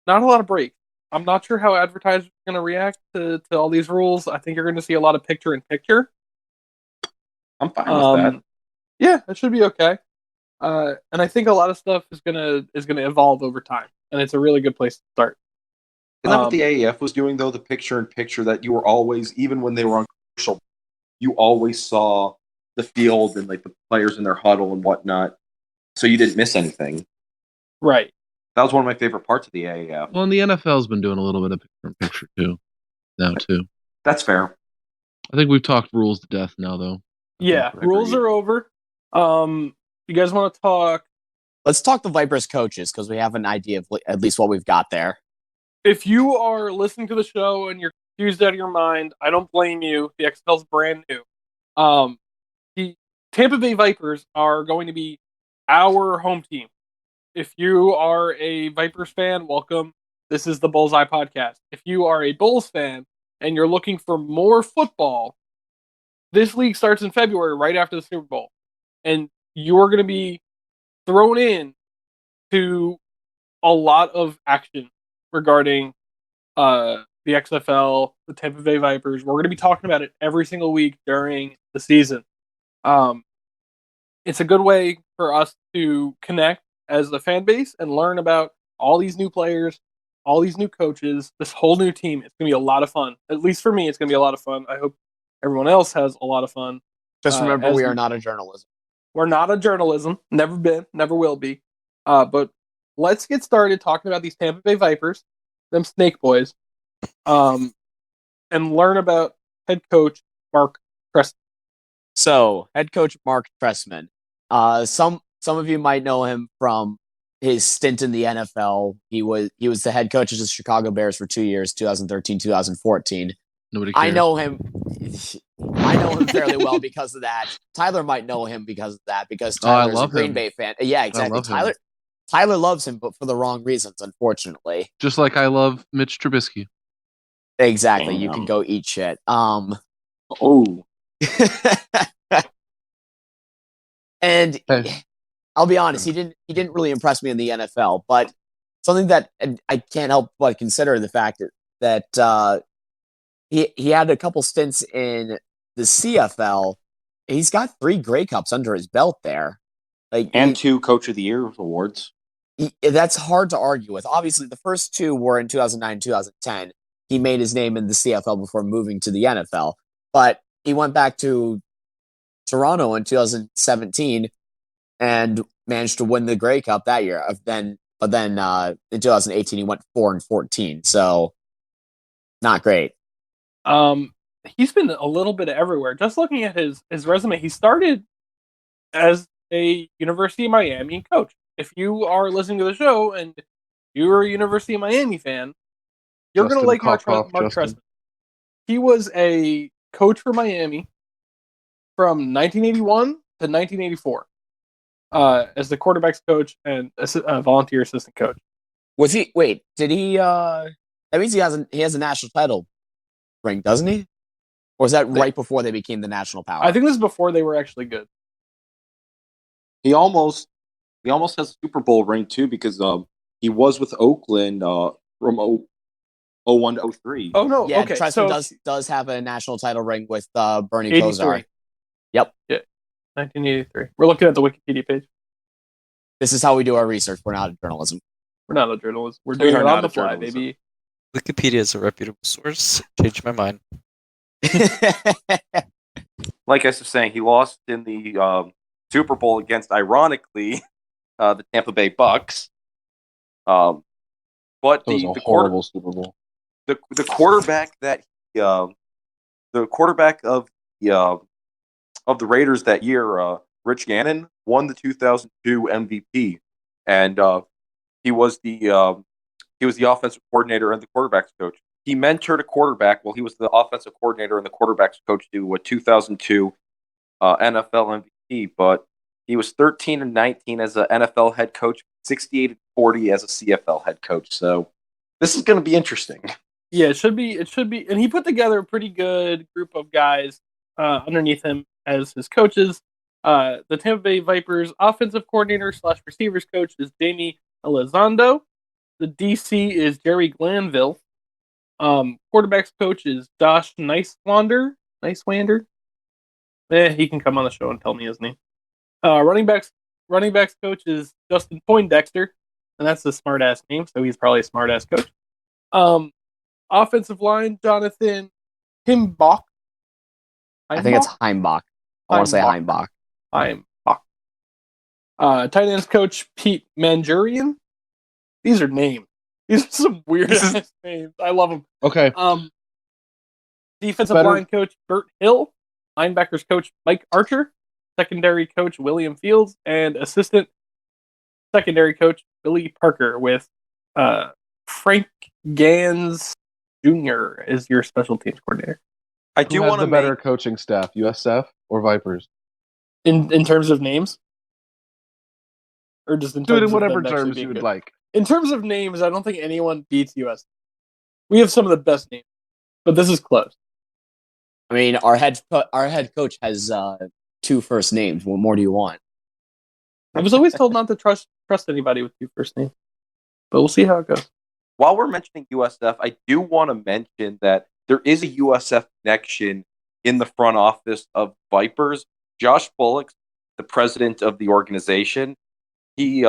Speaker 2: not a lot of breaks. I'm not sure how advertisers are going to react to all these rules. I think you're going to see a lot of picture-in-picture.
Speaker 3: I'm fine with that.
Speaker 2: Yeah, it should be okay. And I think a lot of stuff is gonna evolve over time, and it's a really good place to start.
Speaker 3: Isn't that what the AAF was doing, though? The picture-in-picture, that you were always, even when they were on commercial, you always saw the field and like the players in their huddle and whatnot, so you didn't miss anything.
Speaker 2: Right.
Speaker 3: That was one of my favorite parts of the AAF.
Speaker 5: Well, and the NFL's been doing a little bit of picture too.
Speaker 3: That's fair.
Speaker 5: I think we've talked rules to death now, though.
Speaker 2: Yeah, rules are over. You guys want to talk
Speaker 4: let's talk the Vipers coaches because we have an idea of at least what we've got there.
Speaker 2: If you are listening to the show and you're confused out of your mind, I don't blame you. The XFL's brand new. The Tampa Bay Vipers are going to be our home team. If you are a Vipers fan, welcome. This is the Bullseye Podcast. If you are a Bulls fan and you're looking for more football, this league starts in February, right after the Super Bowl. And you're going to be thrown in to a lot of action regarding the XFL, the Tampa Bay Vipers. We're going to be talking about it every single week during the season. It's a good way for us to connect as a fan base and learn about all these new players, all these new coaches, this whole new team. It's going to be a lot of fun. At least for me, it's going to be a lot of fun. I hope everyone else has a lot of fun.
Speaker 4: Just remember, we are not a journalism.
Speaker 2: We're not a journalism. Never been. Never will be. But let's get started talking about these Tampa Bay Vipers, them Snake Boys, and learn about head coach Mark Trestman.
Speaker 4: So, head coach Mark Trestman. Some of you might know him from his stint in the NFL. He was the head coach of the Chicago Bears for 2 years, 2013, 2014.
Speaker 5: Nobody cares.
Speaker 4: I know him fairly well because of that. Tyler might know him because of that, because Tyler's a Green Bay fan. Yeah, exactly. Tyler loves him, but for the wrong reasons, unfortunately.
Speaker 5: Just like I love Mitch Trubisky.
Speaker 4: Exactly. You can go eat shit.
Speaker 3: Oh.
Speaker 4: And I'll be honest, he didn't really impress me in the NFL, but something that I can't help but consider the fact that he had a couple stints in the CFL. He's got 3 Grey Cups under his belt there,
Speaker 3: and 2 Coach of the Year awards.
Speaker 4: That's hard to argue with. Obviously, the first 2 were in 2009, 2010. He made his name in the CFL before moving to the NFL, but he went back to Toronto in 2017 and managed to win the Grey Cup that year. But then in 2018 he went 4-14. So not great.
Speaker 2: He's been a little bit everywhere. Just looking at his resume, he started as a University of Miami coach. If you are listening to the show and you're a University of Miami fan, you're going to like Mark Trestman. He was a coach for Miami from 1981 to 1984 as the quarterback's coach and volunteer assistant coach.
Speaker 4: Was he? Wait, did he? That means he has a national title ring, doesn't he? Or was that right before they became the national power?
Speaker 2: I think this is before they were actually good.
Speaker 3: He almost has a Super Bowl ring too, because he was with Oakland from 01 to 03.
Speaker 2: Oh no,
Speaker 4: yeah,
Speaker 2: okay.
Speaker 4: Trestman does have a national title ring with Bernie Kosar. Yep.
Speaker 2: Yeah, 1983. We're looking at the Wikipedia page.
Speaker 4: This is how we do our research. We're not a journalism.
Speaker 2: We're not a journalist. We're doing it on the fly, baby.
Speaker 1: Wikipedia is a reputable source. Changed my mind.
Speaker 3: Like I was saying, he lost in the Super Bowl against, ironically, the Tampa Bay Bucks. But the
Speaker 5: horrible Super Bowl.
Speaker 3: The quarterback that the quarterback of the Raiders that year, Rich Gannon, won the 2002 MVP, and he was the offensive coordinator and the quarterback's coach. He mentored a quarterback while he was the offensive coordinator and the quarterback's coach to a 2002 NFL MVP. But he was 13-19 as an NFL head coach, 68-40 as a CFL head coach. So this is going to be interesting.
Speaker 2: Yeah, it should be. And he put together a pretty good group of guys underneath him as his coaches. The Tampa Bay Vipers offensive coordinator / receivers coach is Jamie Elizondo. The DC is Jerry Glanville. Quarterback's coach is Josh Nicewander. He can come on the show and tell me his name. Running backs coach is Justin Poindexter, and that's a smart ass name, so he's probably a smart ass coach. Offensive line, Jonathan Heimbach.
Speaker 4: I think it's Heimbach. I want to say Heimbach.
Speaker 2: Tight ends coach Pete Manjurian. These are names. These are some weird ass names. I love them.
Speaker 5: Okay.
Speaker 2: Defensive line coach Bert Hill. Linebackers coach Mike Archer. Secondary coach William Fields. And assistant secondary coach Billy Parker with Frank Gans Jr. is your special teams coordinator.
Speaker 3: I
Speaker 5: Who
Speaker 3: do
Speaker 5: has
Speaker 3: want
Speaker 5: the
Speaker 3: to
Speaker 5: better
Speaker 3: make
Speaker 5: coaching staff, USF or Vipers?
Speaker 2: In terms of names, or just in
Speaker 5: Do it
Speaker 2: terms
Speaker 5: in
Speaker 2: of
Speaker 5: whatever
Speaker 2: them actually
Speaker 5: terms
Speaker 2: being
Speaker 5: you would
Speaker 2: good?
Speaker 5: like.
Speaker 2: In terms of names, I don't think anyone beats US. We have some of the best names, but this is close.
Speaker 4: I mean, our head coach has 2 first names. What more do you want?
Speaker 2: I was always told not to trust anybody with 2 first names, but we'll see how it goes.
Speaker 3: while we're mentioning USF, I do want to mention that there is a USF connection in the front office of Vipers. Josh Bullock, the president of the organization, he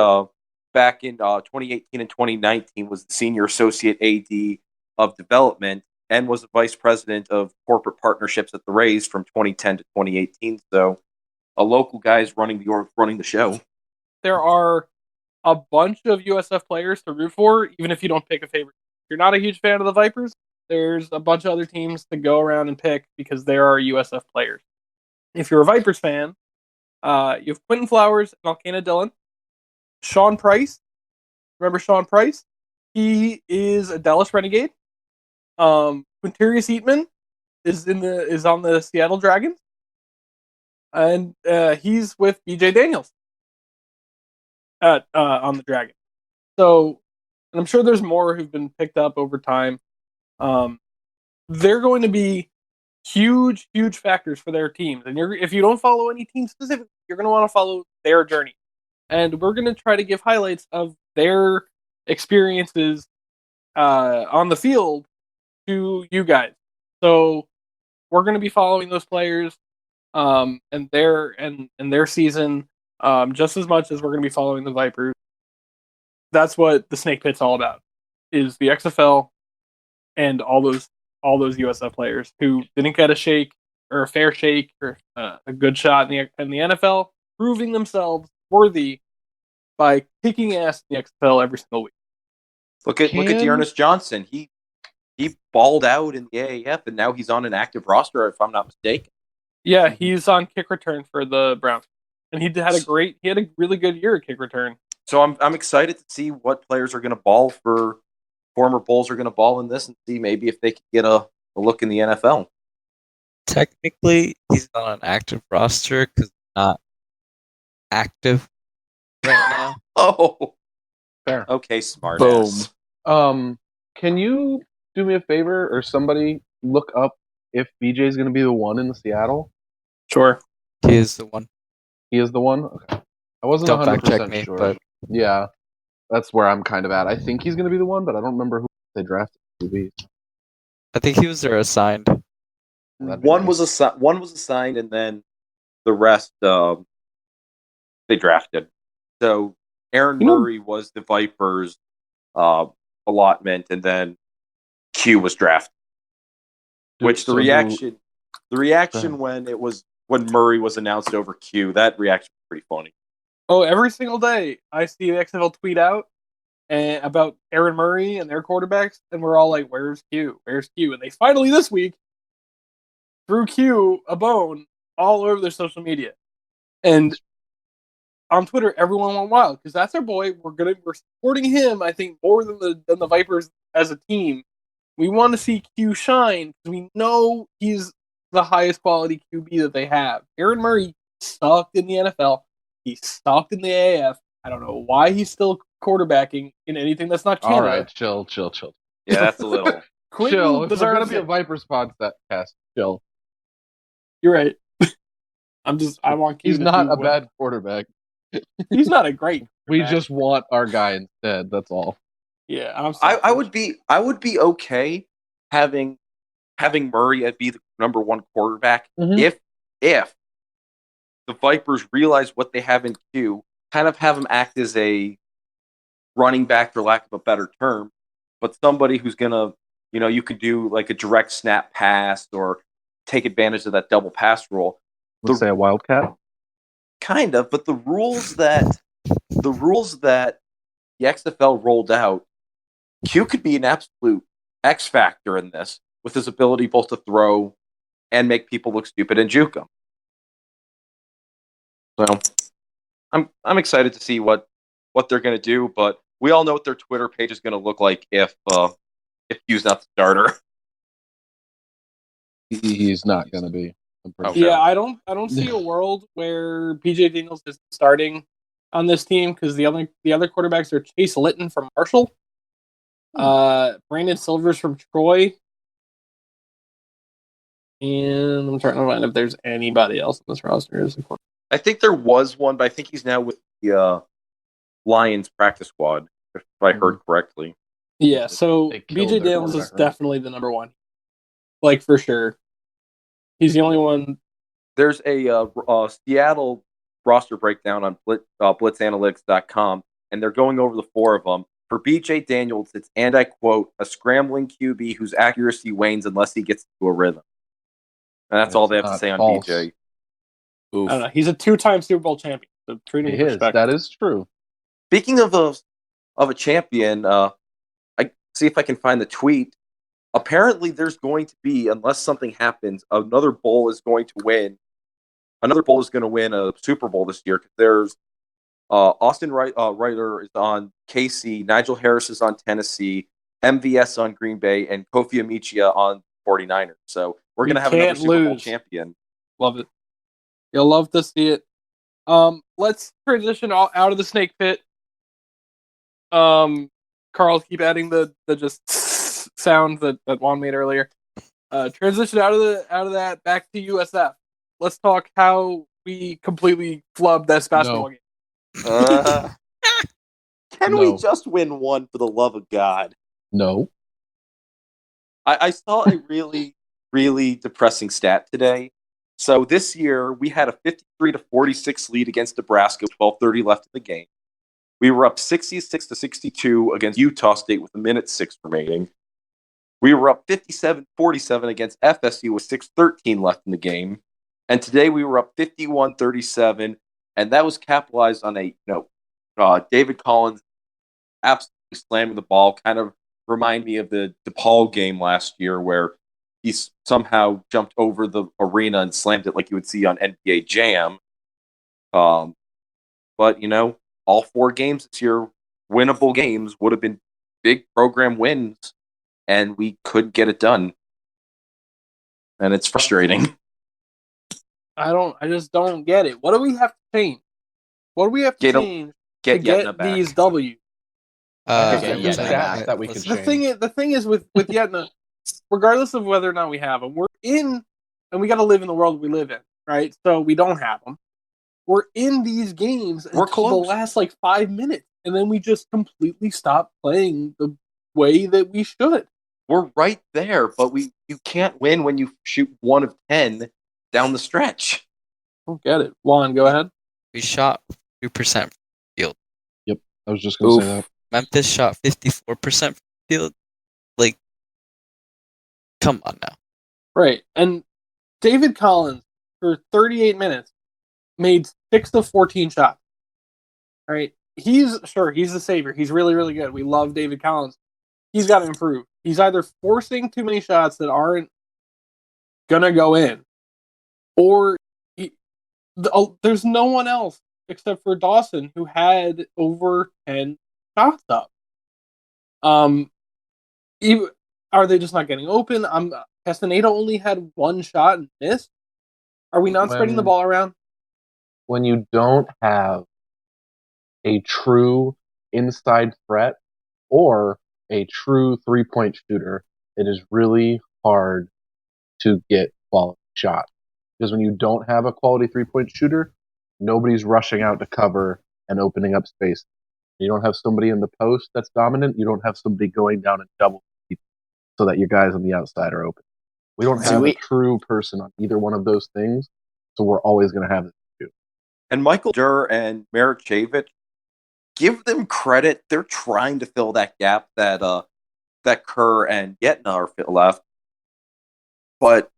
Speaker 3: back in 2018 and 2019 was the senior associate AD of development and was the vice president of corporate partnerships at the Rays from 2010 to 2018. So a local guy is running the show.
Speaker 2: There are a bunch of USF players to root for, even if you don't pick a favorite. If you're not a huge fan of the Vipers, there's a bunch of other teams to go around and pick because there are USF players. If you're a Vipers fan, you have Quentin Flowers and Alcana Dillon. Sean Price. Remember Sean Price? He is a Dallas Renegade. Quintarius Eatman is on the Seattle Dragons. And he's with BJ Daniels on the Dragon. So, and I'm sure there's more who've been picked up over time. They're going to be huge factors for their teams. And if you don't follow any team specifically, you're going to want to follow their journey. And we're going to try to give highlights of their experiences on the field to you guys. So we're going to be following those players and their season just as much as we're going to be following the Vipers. That's what the Snake Pit's all about, is the XFL and all those USF players who didn't get a shake or a fair shake or a good shot in the NFL, proving themselves worthy by kicking ass in the XFL every single week.
Speaker 3: Look at Dearness Johnson. He balled out in the AAF, and now he's on an active roster, if I'm not mistaken.
Speaker 2: Yeah, he's on kick return for the Browns, and he had a really good year at kick return.
Speaker 3: So I'm excited to see what players are going to ball for former Bulls are going to ball in this, and see maybe if they can get a look in the NFL.
Speaker 1: Technically, he's not on an active roster because he's not active right now.
Speaker 3: Oh,
Speaker 5: Fair.
Speaker 3: Okay, smart.
Speaker 4: Boom.
Speaker 5: Can you do me a favor, or somebody look up if BJ is going to be the one in the Seattle?
Speaker 2: Sure.
Speaker 1: He is the one.
Speaker 5: He is the one. Okay. I wasn't
Speaker 1: Don't fact
Speaker 5: 100%
Speaker 1: check me,
Speaker 5: sure.
Speaker 1: but
Speaker 5: Yeah, that's where I'm kind of at. I think he's going to be the one, but I don't remember who they drafted to be.
Speaker 1: I think he was there assigned.
Speaker 3: One was assigned, and then the rest they drafted. So Aaron Murray was the Vipers allotment, and then Q was drafted. Which the reaction when Murray was announced over Q, that reaction was pretty funny.
Speaker 2: Oh, every single day I see the XFL tweet out about Aaron Murray and their quarterbacks, and we're all like, "Where's Q? Where's Q?" And they finally this week threw Q a bone all over their social media, and on Twitter, everyone went wild because that's our boy. We're supporting him. I think more than the Vipers as a team. We want to see Q shine because we know he's the highest quality QB that they have. Aaron Murray sucked in the NFL. He sucked in the AAF. I don't know why he's still quarterbacking in anything that's not Canada.
Speaker 5: All right, chill.
Speaker 3: Yeah, that's a little.
Speaker 5: Chill. If
Speaker 2: deserves
Speaker 5: we're going to be
Speaker 2: it.
Speaker 5: a Vipers podcast, chill.
Speaker 2: You're right. I want Q.
Speaker 5: He's
Speaker 2: to
Speaker 5: not
Speaker 2: do
Speaker 5: a
Speaker 2: what-
Speaker 5: bad quarterback.
Speaker 2: He's not a great.
Speaker 5: We
Speaker 2: quarterback.
Speaker 5: just want our guy instead. That's all.
Speaker 2: Yeah. I'm
Speaker 3: I would be okay having Murray be the number one quarterback
Speaker 5: Mhm.
Speaker 3: if the Vipers realize what they have in Q, kind of have him act as a running back, for lack of a better term, but somebody who's gonna, you could do like a direct snap pass or take advantage of that double pass rule.
Speaker 5: Let's say a Wildcat.
Speaker 3: Kind of, but the rules that the XFL rolled out, Q could be an absolute X factor in this with his ability both to throw and make people look stupid and juke them. So I'm excited to see what what they're going to do, but we all know what their Twitter page is going to look like if Q's not the starter.
Speaker 5: He's not going to be. I'm pretty
Speaker 3: Okay.
Speaker 5: sure.
Speaker 2: Yeah, I don't see a world where PJ Daniels is starting on this team because the other quarterbacks are Chase Litton from Marshall, Brandon Silvers from Troy, and I'm trying to find if there's anybody else on this roster as a quarterback.
Speaker 3: I think there was one, but I think he's now with the Lions practice squad, if I heard correctly.
Speaker 2: Yeah, so
Speaker 5: They killed
Speaker 2: BJ
Speaker 5: their
Speaker 2: Daniels is
Speaker 5: quarterback, right?
Speaker 2: definitely the number one, like for sure. He's the only one.
Speaker 3: There's a Seattle roster breakdown on blitzanalytics.com, and they're going over the four of them. For BJ Daniels, it's, and I quote, a scrambling QB whose accuracy wanes unless he gets into a rhythm. And that's all they have to
Speaker 5: not
Speaker 3: say on
Speaker 5: false.
Speaker 3: BJ.
Speaker 2: I don't know. He's a 2-time Super Bowl champion. So treat him
Speaker 5: He
Speaker 2: with
Speaker 5: is.
Speaker 2: respect.
Speaker 5: That is true.
Speaker 3: Speaking of a champion, I see if I can find the tweet. Apparently, there's going to be, unless something happens, another bowl is going to win. Another bowl is going to win a Super Bowl this year. There's Austin Reiter is on KC, Nigel Harris is on Tennessee, MVS on Green Bay, and Kofi Amichia on 49ers. So we're going to have another
Speaker 2: can't
Speaker 3: Super Bowl
Speaker 2: lose.
Speaker 3: champion.
Speaker 2: Love it. You'll love to see it. Let's transition out of the snake pit. Carl, keep adding the just sound that Juan made earlier. Transition out of that back to USF. Let's talk how we completely flubbed that basketball game.
Speaker 3: Can
Speaker 5: No.
Speaker 3: we just win one for the love of God?
Speaker 5: No.
Speaker 3: I saw a really, really depressing stat today. So this year we had a 53-46 lead against Nebraska with 12:30 left in the game. We were up 66-62 against Utah State with 1:06 remaining. We were up 57-47 against FSU with 6:13 left in the game. And today we were up 51-37, and that was capitalized on David Collins absolutely slamming the ball. Kind of remind me of the DePaul game last year where he somehow jumped over the arena and slammed it like you would see on NBA Jam. But, all 4 games this year, winnable games, would have been big program wins, and we couldn't get it done. And it's frustrating.
Speaker 2: I just don't get it. What do we have to change? What do we have to change to
Speaker 3: Yetna
Speaker 2: get
Speaker 3: back.
Speaker 2: these W's?
Speaker 4: Okay,
Speaker 5: There's
Speaker 4: yeah,
Speaker 5: stats that we could
Speaker 2: The
Speaker 5: change.
Speaker 2: thing is with Yetna, regardless of whether or not we have them, we're in, and we got to live in the world we live in, right? So we don't have them. We're in these games
Speaker 3: We're
Speaker 2: until the
Speaker 3: close.
Speaker 2: last 5 minutes, and then we just completely stop playing the way that we should.
Speaker 3: We're right there, but you can't win when you shoot 1 of 10 down the stretch.
Speaker 2: I don't get it. Juan, go ahead.
Speaker 1: We shot 2%
Speaker 5: I was just going to say
Speaker 4: Oof.
Speaker 5: that.
Speaker 1: Memphis shot 54% from the field. Like, come on now.
Speaker 2: Right. And David Collins, for 38 minutes, made 6 of 14 shots. All right. He's the savior. He's really, really good. We love David Collins. He's got to improve. He's either forcing too many shots that aren't going to go in, or there's no one else except for Dawson who had over 10 shots up. Are they just not getting open? Castaneda only had 1 shot and missed. Are we not spreading the ball around?
Speaker 5: When you don't have a true inside threat or a true 3-point shooter, it is really hard to get quality shots. Because when you don't have a quality 3-point shooter, nobody's rushing out to cover and opening up space. You don't have somebody in the post that's dominant. You don't have somebody going down and double people so that your guys on the outside are open. We don't have a true person on either one of those things, so we're always going to have this issue.
Speaker 3: And Michael Durr and Maricevich, give them credit. They're trying to fill that gap that Kerr and Yetna are left. But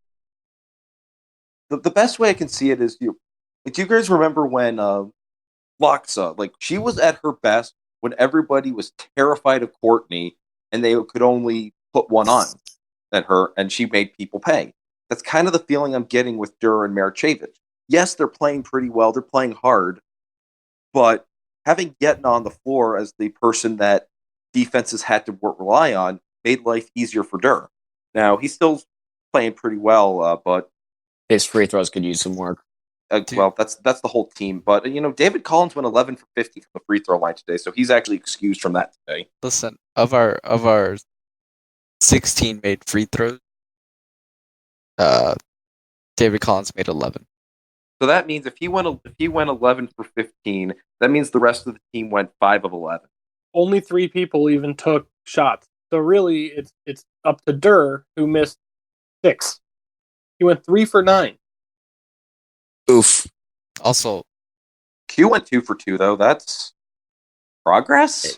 Speaker 3: the best way I can see it is, do you guys remember when Loxa, she was at her best when everybody was terrified of Courtney and they could only put one on at her, and she made people pay. That's kind of the feeling I'm getting with Durr and Maricevich. Yes, they're playing pretty well. They're playing hard, but having Getting on the floor as the person that defenses had to rely on made life easier for Durr. Now he's still playing pretty well, but
Speaker 4: His free throws could use some work.
Speaker 3: well, that's the whole team. But David Collins went 11 for 50 from the free throw line today, so he's actually excused from that today.
Speaker 1: Listen, of our 16 made free throws, David Collins made 11.
Speaker 3: So that means if he went 11 for 15, that means the rest of the team went 5 of 11.
Speaker 2: Only 3 people even took shots. So really, it's up to Durr, who missed 6. He went 3 for 9.
Speaker 4: Oof.
Speaker 1: Also,
Speaker 3: Q went 2 for 2 though. That's progress.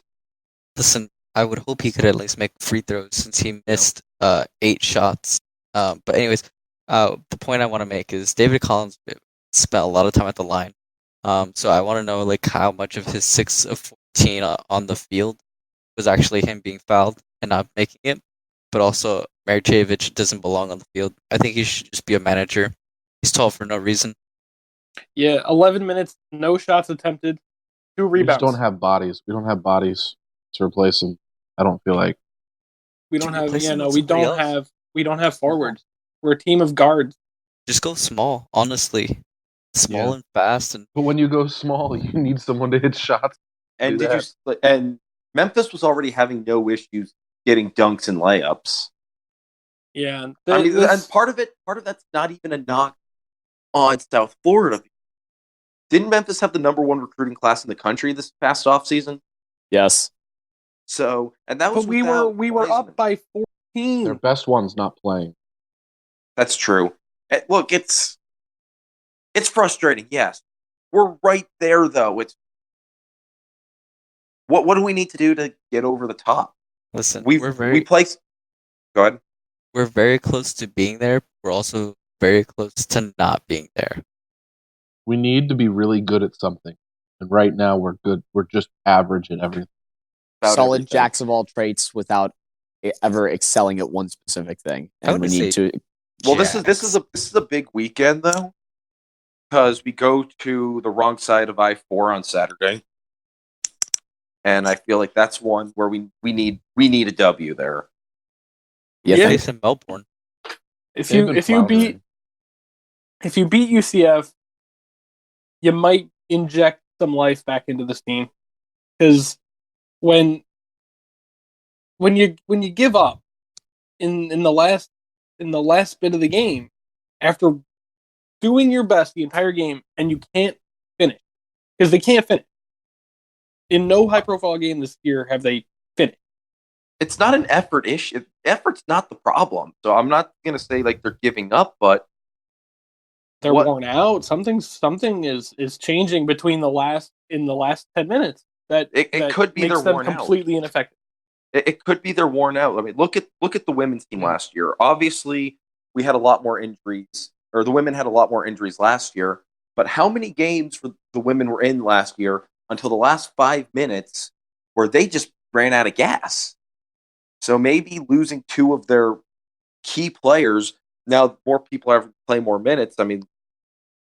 Speaker 1: listen, I would hope he could at least make free throws since he missed 8 shots. But anyways, the point I want to make is David Collins spent a lot of time at the line. So I want to know like how much of his 6 of 14 on the field was actually him being fouled and not making it. But also, Marcevic doesn't belong on the field. I think he should just be a manager. He's tall for no reason.
Speaker 2: Yeah, 11 minutes, no shots attempted, 2
Speaker 5: We just
Speaker 2: rebounds.
Speaker 5: don't have bodies. We don't have bodies to replace him. I don't feel like.
Speaker 2: We don't
Speaker 1: To
Speaker 2: have.
Speaker 1: replace
Speaker 2: Yeah,
Speaker 1: him
Speaker 2: no,
Speaker 1: with
Speaker 2: we
Speaker 1: somebody
Speaker 2: don't
Speaker 1: else?
Speaker 2: have. We don't have forwards. We're a team of guards.
Speaker 1: Just go small, honestly. Small
Speaker 5: Yeah.
Speaker 1: and fast. And
Speaker 5: But when you go small, you need someone to hit shots.
Speaker 3: And
Speaker 5: do
Speaker 3: and Memphis was already having no issues getting dunks and layups.
Speaker 2: Yeah,
Speaker 3: I mean, and part of that's not even a knock on South Florida. Didn't Memphis have the number 1 recruiting class in the country this past offseason?
Speaker 4: Yes.
Speaker 3: So, and that was
Speaker 2: but we
Speaker 3: without
Speaker 2: were
Speaker 3: Wiseman.
Speaker 2: up by 14.
Speaker 5: Their best one's not playing.
Speaker 3: That's true. Look, it's frustrating. Yes, we're right there though. It's what do we need to do to get over the top?
Speaker 1: listen,
Speaker 3: We play. Go ahead.
Speaker 1: we're very close to being there. We're also very close to not being there.
Speaker 5: We need to be really good at something. And right now, we're good. We're just average at everything.
Speaker 3: About
Speaker 4: Solid
Speaker 3: everything.
Speaker 4: jacks of all traits without ever excelling at one specific thing.
Speaker 1: I
Speaker 4: And
Speaker 1: would
Speaker 4: we need
Speaker 1: say
Speaker 4: to.
Speaker 3: Well, this is a big weekend though, because we go to the wrong side of I-4 on Saturday, and I feel like that's one where we need a W there.
Speaker 4: Yeah,
Speaker 2: Yeah.
Speaker 1: Face in Melbourne.
Speaker 2: if
Speaker 5: They've
Speaker 2: you
Speaker 5: been
Speaker 2: if you
Speaker 5: floundering.
Speaker 2: beat UCF, you might inject some life back into this team, because when you give up in the last bit of the game after doing your best the entire game and you can't finish, because they can't finish. In no high profile game this year have they finished.
Speaker 3: It's not an effort issue. Effort's not the problem. So I'm not going to say like they're giving up, but
Speaker 2: They're
Speaker 3: What-
Speaker 2: worn out. Something is changing between the last 10 minutes that
Speaker 3: It
Speaker 2: that
Speaker 3: could be
Speaker 2: makes
Speaker 3: they're
Speaker 2: them
Speaker 3: worn out.
Speaker 2: completely ineffective.
Speaker 3: it could be they're worn out. I mean, look at the women's team last year. Obviously, we had a lot more injuries, or the women had a lot more injuries last year. But how many games for the women were in last year until the last 5 minutes where they just ran out of gas? So maybe losing 2 of their key players, now more people are playing more minutes. I mean,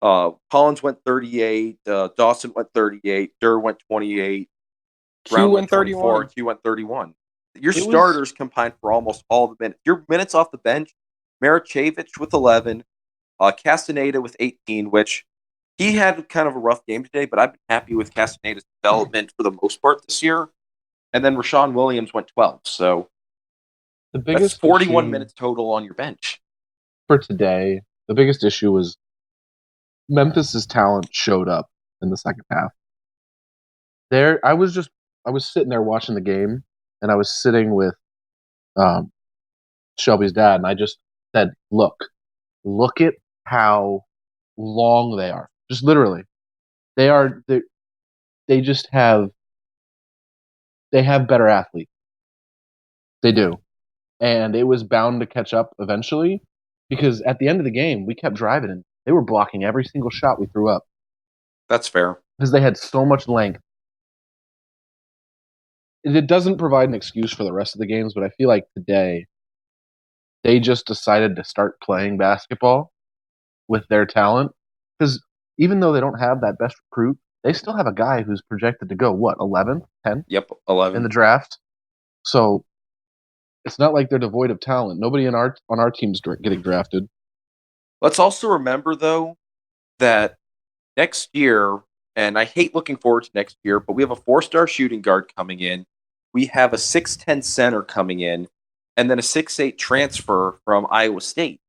Speaker 3: Collins went 38, Dawson went 38, Durr went 28,
Speaker 2: Q
Speaker 3: Brown
Speaker 2: went
Speaker 3: 24,
Speaker 2: 31.
Speaker 3: Q went 31. Your
Speaker 2: It was-
Speaker 3: starters combined for almost all the minutes. Your minutes off the bench, Marcevic with 11, Castaneda with 18, which he had kind of a rough game today, but I've been happy with Castaneda's development for the most part this year. And then Rashawn Williams went 12. So
Speaker 5: The
Speaker 3: that's
Speaker 5: biggest
Speaker 3: 41
Speaker 5: issue
Speaker 3: minutes total on your bench.
Speaker 5: for today, the biggest issue was Memphis's talent showed up in the second half. I was sitting there watching the game, and I was sitting with Shelby's dad, and I just said, look at how long they are. Just literally. They just have better athletes. They do. And it was bound to catch up eventually, because at the end of the game, we kept driving, and they were blocking every single shot we threw up
Speaker 3: That's fair.
Speaker 5: because they had so much length. It doesn't provide an excuse for the rest of the games, but I feel like today they just decided to start playing basketball with their talent, because even though they don't have that best recruit, they still have a guy who's projected to go 11th, 10th
Speaker 3: Yep,
Speaker 5: in
Speaker 3: 11.
Speaker 5: the draft. So it's not like they're devoid of talent. Nobody on our team's getting drafted.
Speaker 3: Let's also remember, though, that next year, and I hate looking forward to next year, but we have a 4-star shooting guard coming in. We have a 6'10 center coming in, and then a 6'8 transfer from Iowa State.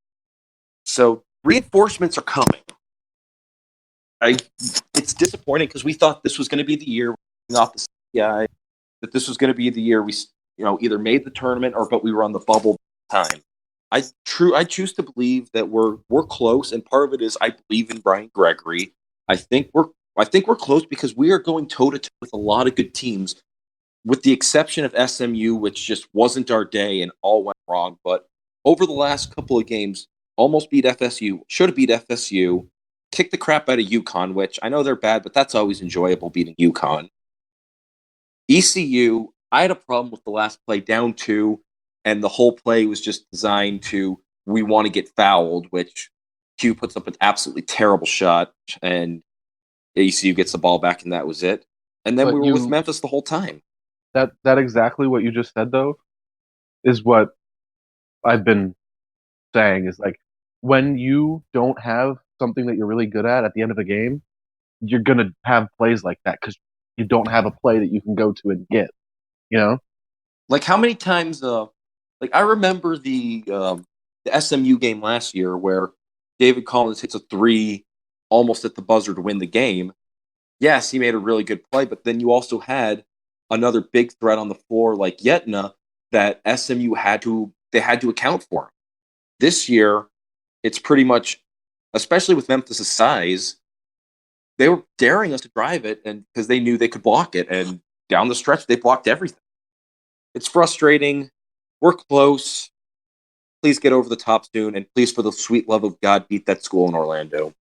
Speaker 3: So reinforcements are coming. It's disappointing because we thought this was going to be the year off the CI, that this was going to be the year we either made the tournament or but we were on the bubble time. I choose to believe that we're close, and part of it is I believe in Brian Gregory. I think we're close because we are going toe to toe with a lot of good teams, with the exception of SMU, which just wasn't our day and all went wrong. But over the last couple of games, almost beat FSU, should have beat FSU, kicked the crap out of UConn, which I know they're bad, but that's always enjoyable beating UConn. ECU, I had a problem with the last play, down 2, and the whole play was just designed to, we want to get fouled, which Q puts up an absolutely terrible shot, and ECU gets the ball back, and that was it. And then
Speaker 5: But
Speaker 3: we were with Memphis the whole time.
Speaker 5: That exactly what you just said, though, is what I've been saying, is like, when you don't have something that you're really good at the end of a game, you're going to have plays like that because you don't have a play that you can go to and get, you know?
Speaker 3: Like, how many times, I remember the SMU game last year where David Collins hits a 3 almost at the buzzer to win the game. Yes, he made a really good play, but then you also had another big threat on the floor like Yetna that SMU had to account for. This year, it's pretty much, especially with Memphis' size, they were daring us to drive it, and because they knew they could block it, and down the stretch, they blocked everything. It's frustrating. We're close. Please get over the top soon, and please, for the sweet love of God, beat that school in Orlando.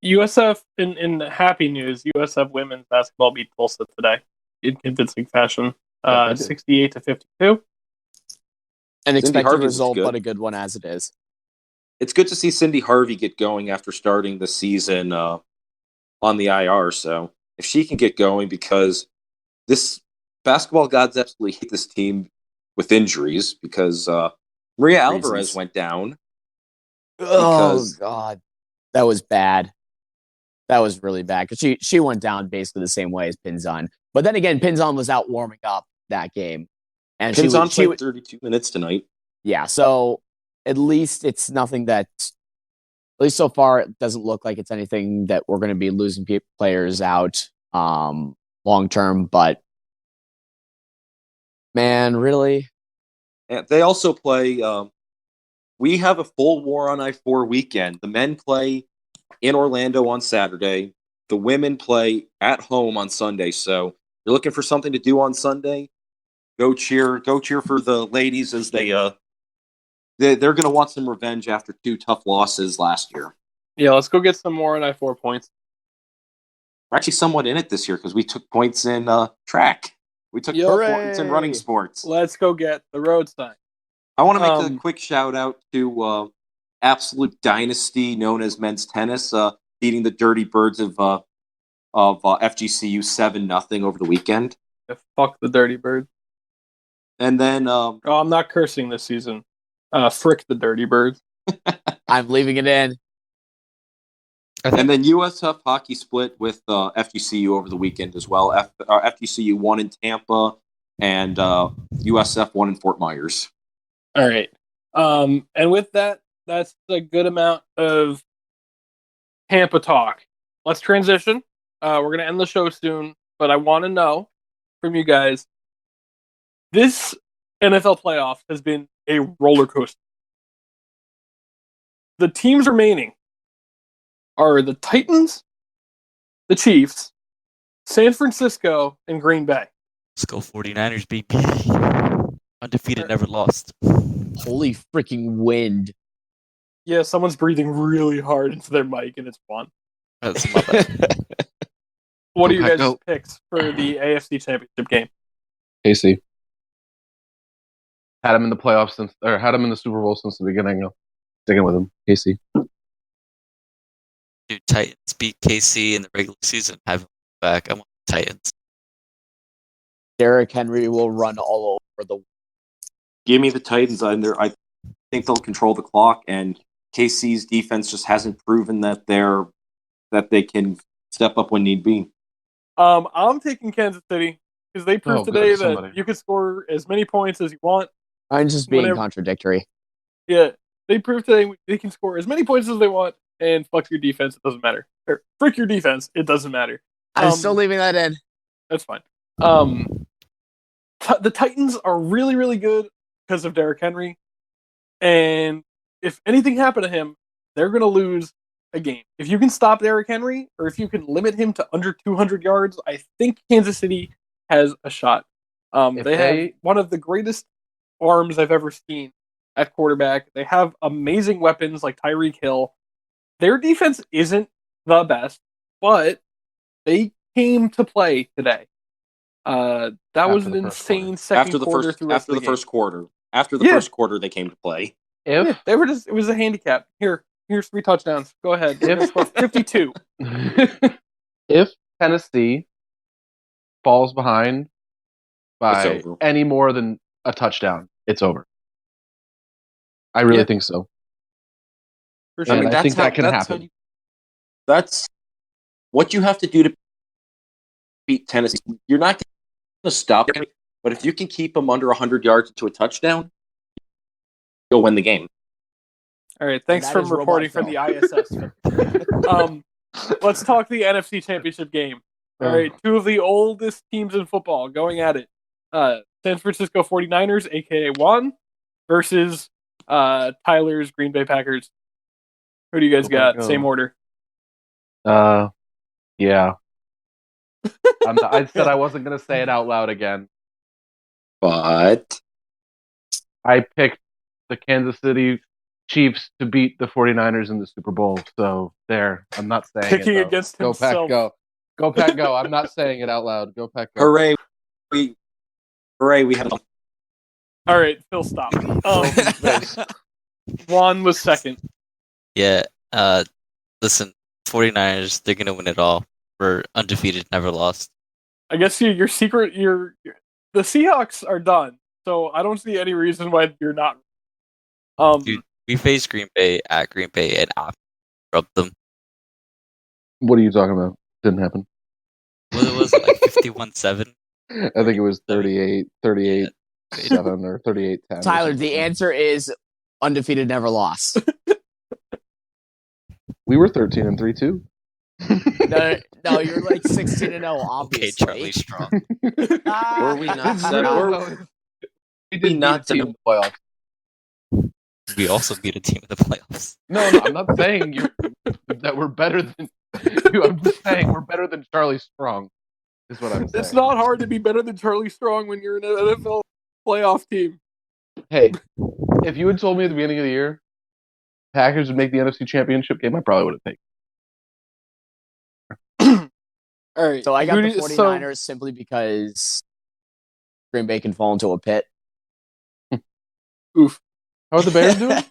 Speaker 2: USF, in happy news, USF women's basketball beat Tulsa today in convincing fashion, 68-52.
Speaker 4: An expected
Speaker 3: Harvey
Speaker 4: result,
Speaker 3: good.
Speaker 4: but a good one as it is.
Speaker 3: It's good to see Cindy Harvey get going after starting the season on the IR. So if she can get going, because this basketball gods absolutely hate this team with injuries, because Maria Alvarez went down.
Speaker 4: Oh, God. That was bad. That was really bad because she went down basically the same way as Pinzon. But then again, Pinzon was out warming up that game. And
Speaker 3: Pinzon played 32 minutes tonight.
Speaker 4: Yeah, so at least it's nothing that, at least so far, it doesn't look like it's anything that we're going to be losing players out long term. But man, really?
Speaker 3: And they also play. We have a full War on I-4 weekend. The men play in Orlando on Saturday. The women play at home on Sunday. So you're looking for something to do on Sunday, go cheer for the ladies as they're going to want some revenge after 2 tough losses last year.
Speaker 2: Yeah, let's go get some more on I-4 points.
Speaker 3: We're actually somewhat in it this year because we took points in track. We took points in running sports.
Speaker 2: Let's go get the road sign.
Speaker 3: I want to make a quick shout out to absolute dynasty known as men's tennis, beating the Dirty Birds of FGCU 7-0 over the weekend.
Speaker 2: Yeah, fuck the Dirty Birds.
Speaker 3: And then
Speaker 2: I'm not cursing this season. Frick the Dirty Birds.
Speaker 4: I'm leaving it in.
Speaker 3: And then USF hockey split with FGCU over the weekend as well. FGCU won in Tampa, and USF won in Fort Myers.
Speaker 2: All right. And with that, that's a good amount of Tampa talk. Let's transition. We're going to end the show soon, but I want to know from you guys, this NFL playoff has been a roller coaster. The teams remaining are the Titans, the Chiefs, San Francisco, and Green Bay.
Speaker 1: Let's go 49ers, baby. Undefeated, never lost.
Speaker 4: Holy freaking wind.
Speaker 2: Yeah, someone's breathing really hard into their mic, and it's fun.
Speaker 1: That's my bad.
Speaker 2: What are you guys' picks for the AFC Championship game?
Speaker 5: KC. Had him in the playoffs had him in the Super Bowl since the beginning. Sticking with him. KC.
Speaker 1: Dude, Titans beat KC in the regular season. Have him back. I want the Titans.
Speaker 4: Derrick Henry will run all over the.
Speaker 3: Give me the Titans. I think they'll control the clock, and KC's defense just hasn't proven that they can step up when need be.
Speaker 2: I'm taking Kansas City because they proved today that you can score as many points as you want.
Speaker 4: I'm just being contradictory.
Speaker 2: Yeah, they proved today they can score as many points as they want, and fuck your defense, it doesn't matter. Or frick your defense, it doesn't matter.
Speaker 4: I'm still leaving that in.
Speaker 2: That's fine. The Titans are really, really good because of Derrick Henry, and if anything happened to him, they're going to lose a game. If you can stop Derrick Henry, or if you can limit him to under 200 yards, I think Kansas City has a shot. They have one of the greatest arms I've ever seen at quarterback. They have amazing weapons like Tyreek Hill. Their defense isn't the best, but they came to play today. That was an insane second quarter.
Speaker 3: After the first quarter, they came to play.
Speaker 2: They were just, it was a handicap. Here's 3 touchdowns. Go ahead. 52.
Speaker 5: If Tennessee falls behind by any more than a touchdown, it's over. I really think so.
Speaker 2: For sure.
Speaker 5: I think that can happen.
Speaker 3: That's what you have to do to beat Tennessee. You're not going to stop them, but if you can keep them under 100 yards to a touchdown, you'll win the game.
Speaker 2: All right, thanks for reporting from the ISS. Let's talk the NFC Championship game. All right, 2 of the oldest teams in football going at it. San Francisco 49ers, a.k.a. Juan, versus Tyler's Green Bay Packers. Who do you guys got? Same order.
Speaker 5: Yeah. I said I wasn't going to say it out loud again.
Speaker 3: But
Speaker 5: I picked the Kansas City Chiefs to beat the 49ers in the Super Bowl. So there, I'm not saying
Speaker 2: picking
Speaker 5: it,
Speaker 2: against
Speaker 5: go
Speaker 2: himself.
Speaker 5: Pack, go. Go Pack, go. I'm not saying it out loud. Go Pack, go.
Speaker 3: Hooray. We have.
Speaker 2: All right, Phil, stop. Juan was second.
Speaker 1: Yeah. Listen, 49ers, they're going to win it all. We're undefeated, never lost.
Speaker 2: I guess the Seahawks are done, so I don't see any reason why you're not.
Speaker 1: Dude, we faced Green Bay at Green Bay and rubbed them.
Speaker 5: What are you talking about? Didn't happen.
Speaker 1: What was it, like 51-7?
Speaker 5: I think it was 38-7 or 38-10.
Speaker 4: Tyler, the answer is undefeated, never lost.
Speaker 5: We were 13-3 too.
Speaker 4: No, you're like 16-0, obviously.
Speaker 1: Okay, Charlie Strong.
Speaker 3: Were we not 7?
Speaker 5: We did not beat the playoffs.
Speaker 1: We also beat a team in the playoffs.
Speaker 5: No, I'm not saying that we're better than you. I'm just saying we're better than Charlie Strong. Is what I'm saying.
Speaker 2: It's not hard to be better than Charlie Strong when you're in an NFL playoff team.
Speaker 5: Hey, if you had told me at the beginning of the year Packers would make the NFC Championship game, I probably would have taken.
Speaker 2: All right.
Speaker 4: So I got the 49ers simply because Green Bay can fall into a pit.
Speaker 2: Oof.
Speaker 5: How are the Bears doing?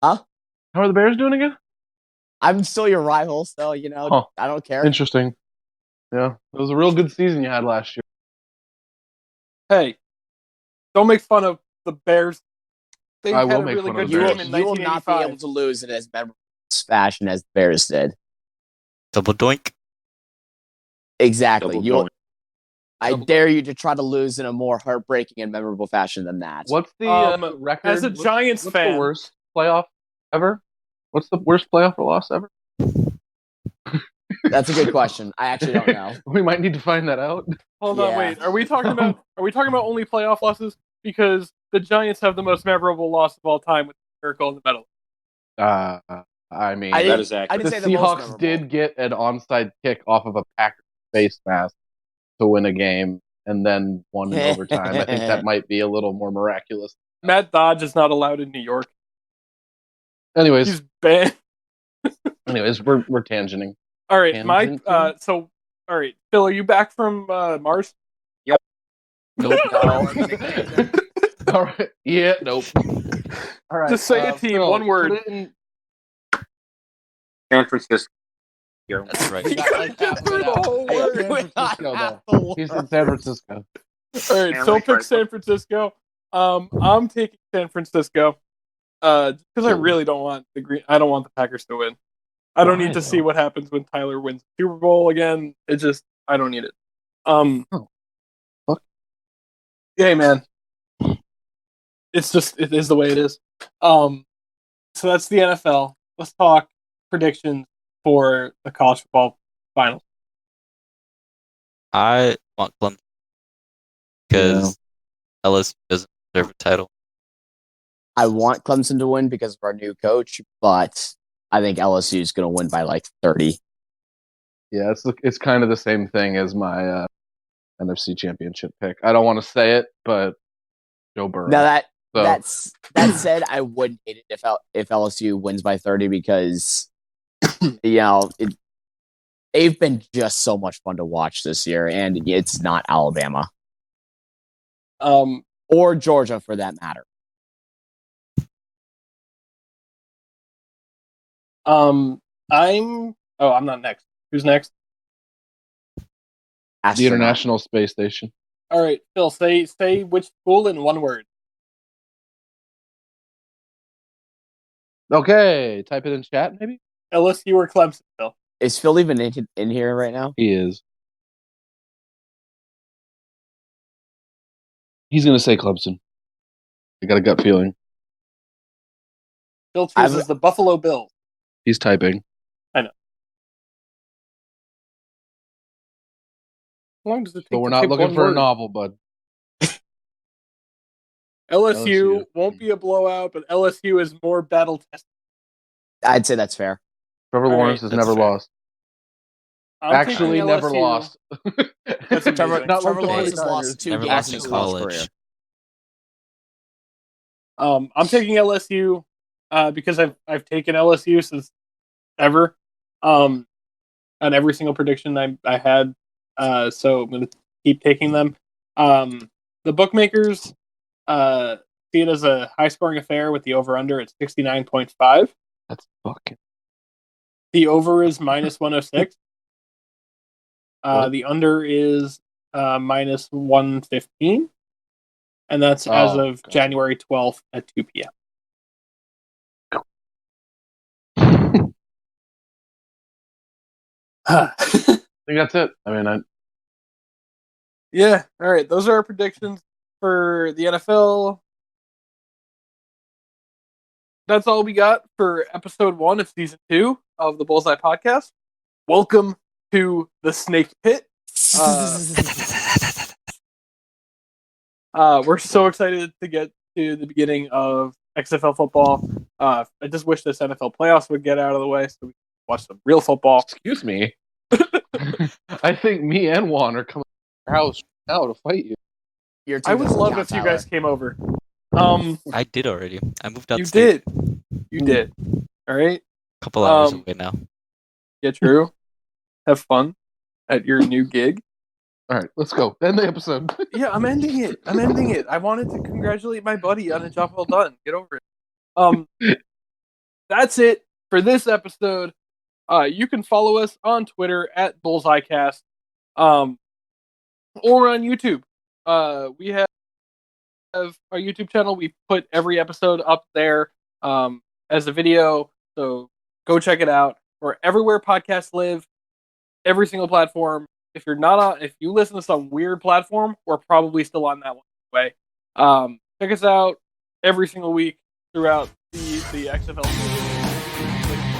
Speaker 4: Huh?
Speaker 5: How are the Bears doing again?
Speaker 4: I'm still your rival, so, I don't care.
Speaker 5: Interesting. Yeah, it was a real good season you had last year.
Speaker 2: Hey, don't make fun of the Bears. They
Speaker 5: I
Speaker 2: had
Speaker 5: will
Speaker 2: a
Speaker 5: make
Speaker 2: really
Speaker 5: fun of
Speaker 2: good
Speaker 5: the
Speaker 2: team
Speaker 5: Bears.
Speaker 2: in
Speaker 4: You will not be
Speaker 2: 1985.
Speaker 4: able to lose in as memorable fashion as the Bears did.
Speaker 1: Double doink.
Speaker 4: Exactly.
Speaker 3: Double
Speaker 4: I dare you to try to lose in a more heartbreaking and memorable fashion than that.
Speaker 5: What's the record?
Speaker 2: As a Giants
Speaker 5: what's
Speaker 2: fan,
Speaker 5: the worst playoff ever? What's the worst playoff loss ever?
Speaker 4: That's a good question. I actually don't know.
Speaker 5: We might need to find that out.
Speaker 2: hold on,
Speaker 4: Yeah.
Speaker 2: wait. Are we talking about only playoff losses? Because the Giants have the most memorable loss of all time with the Miracle in the Middle.
Speaker 5: I mean,
Speaker 4: I
Speaker 3: That
Speaker 4: didn't-
Speaker 3: is
Speaker 4: I
Speaker 3: accurate.
Speaker 4: didn't
Speaker 5: the
Speaker 4: say the most
Speaker 5: Seahawks
Speaker 4: memorable.
Speaker 5: did get an onside kick off of a Packers face mask to win a game, and then won in overtime. I think that might be a little more miraculous.
Speaker 2: Matt Dodge is not allowed in New York.
Speaker 5: Anyways,
Speaker 2: He's banned.
Speaker 5: we're tangenting.
Speaker 2: All right,
Speaker 5: Tangent
Speaker 2: Mike. All right, Phil, are you back from Mars?
Speaker 5: Nope.
Speaker 4: No.
Speaker 5: All right. Yeah. Nope. All right.
Speaker 2: Just say a team,
Speaker 5: Phil,
Speaker 2: one word.
Speaker 5: put it in-
Speaker 3: San Francisco.
Speaker 4: here.
Speaker 1: That's right.
Speaker 4: We got like half of
Speaker 2: For
Speaker 4: it
Speaker 2: the
Speaker 4: out.
Speaker 2: whole
Speaker 4: Hey,
Speaker 2: word.
Speaker 4: we got
Speaker 5: Francisco,
Speaker 4: half
Speaker 5: though.
Speaker 4: the
Speaker 5: He's
Speaker 4: word.
Speaker 5: in San Francisco.
Speaker 2: All right, Phil picks San Francisco. I'm taking San Francisco because I really don't want the Green. I don't want the Packers to win. I don't
Speaker 5: Why,
Speaker 2: need to see
Speaker 5: though?
Speaker 2: what happens when Tyler wins the Super Bowl again. It just I don't need it.
Speaker 5: Fuck.
Speaker 2: Yeah, man. It's just it is the way it is. So that's the NFL. Let's talk predictions for the college football finals.
Speaker 1: I want Clemson because LSU doesn't deserve a title.
Speaker 4: I want Clemson to win because of our new coach, but I think LSU is going to win by like 30.
Speaker 5: Yeah, it's kind of the same thing as my NFC Championship pick. I don't want to say it, but Joe Burrow.
Speaker 4: Now
Speaker 5: So-
Speaker 4: that said, I wouldn't hate it if LSU wins by 30 because they've been just so much fun to watch this year, and it's not Alabama or Georgia for that matter.
Speaker 2: I'm not next. Who's next?
Speaker 5: the
Speaker 4: Astronaut.
Speaker 5: International Space Station.
Speaker 2: All right, Phil, say which school in one word.
Speaker 5: Okay, type it in chat, maybe.
Speaker 2: LSU or Clemson, Phil?
Speaker 4: Is Phil even in here right now?
Speaker 5: He is. He's gonna say Clemson. I got a gut feeling.
Speaker 2: Phil chooses
Speaker 4: I've-
Speaker 2: the Buffalo Bills.
Speaker 5: He's typing.
Speaker 2: I know. How long does it take?
Speaker 5: But we're
Speaker 2: to
Speaker 5: not
Speaker 2: type
Speaker 5: looking
Speaker 2: one
Speaker 5: for a
Speaker 2: word?
Speaker 5: novel, bud.
Speaker 2: LSU
Speaker 5: LSU.
Speaker 2: won't be a blowout, but LSU is more battle tested.
Speaker 4: I'd say that's fair.
Speaker 5: Trevor
Speaker 2: All right,
Speaker 5: Lawrence has
Speaker 1: that's
Speaker 5: never
Speaker 1: fair.
Speaker 5: lost.
Speaker 2: I'm
Speaker 5: Actually,
Speaker 2: taking
Speaker 5: never
Speaker 2: LSU.
Speaker 5: lost.
Speaker 2: That's amazing.
Speaker 4: Trevor
Speaker 5: Not like the
Speaker 4: Lawrence has
Speaker 5: 49ers.
Speaker 4: lost 2
Speaker 1: Never
Speaker 4: games
Speaker 1: lost
Speaker 4: in
Speaker 1: in
Speaker 4: his college career.
Speaker 1: college.
Speaker 2: I'm taking LSU because I've taken LSU since ever on every single prediction I had. So I'm going to keep taking them. The bookmakers see it as a high scoring affair with the over under at 69.5.
Speaker 5: That's fucking.
Speaker 2: The over is minus 106.
Speaker 5: What?
Speaker 2: The under is minus 115. And that's as
Speaker 5: Oh,
Speaker 2: of
Speaker 5: God.
Speaker 2: January 12th at 2 p.m.
Speaker 5: I think that's it. I mean,
Speaker 2: Yeah. All right. Those are our predictions for the NFL. That's all we got for episode 1 of season 2 of the Bullseye Podcast. Welcome to the Snake Pit. We're so excited to get to the beginning of XFL football. I just wish this NFL playoffs would get out of the way so we can watch some real football.
Speaker 5: excuse me. I think me and Juan are coming to your house now to fight you.
Speaker 4: Your team
Speaker 2: I would
Speaker 4: doesn't
Speaker 2: love
Speaker 4: count,
Speaker 2: if you
Speaker 4: Tyler.
Speaker 2: guys came over.
Speaker 1: I did already. I moved out.
Speaker 2: You did. You did. All right.
Speaker 1: A couple hours
Speaker 2: Um,
Speaker 1: away now.
Speaker 2: Yeah, true. Have fun at your new gig.
Speaker 5: All right, let's go. End the episode.
Speaker 2: Yeah, I'm ending it. I wanted to congratulate my buddy on a job well done. Get over it. That's it for this episode. You can follow us on Twitter at BullseyeCast, or on YouTube. We have our YouTube channel. We put every episode up there as a video, so go check it out. We're everywhere podcasts live, every single platform. If you listen to some weird platform, we're probably still on that one anyway. Check us out every single week throughout the XFL season.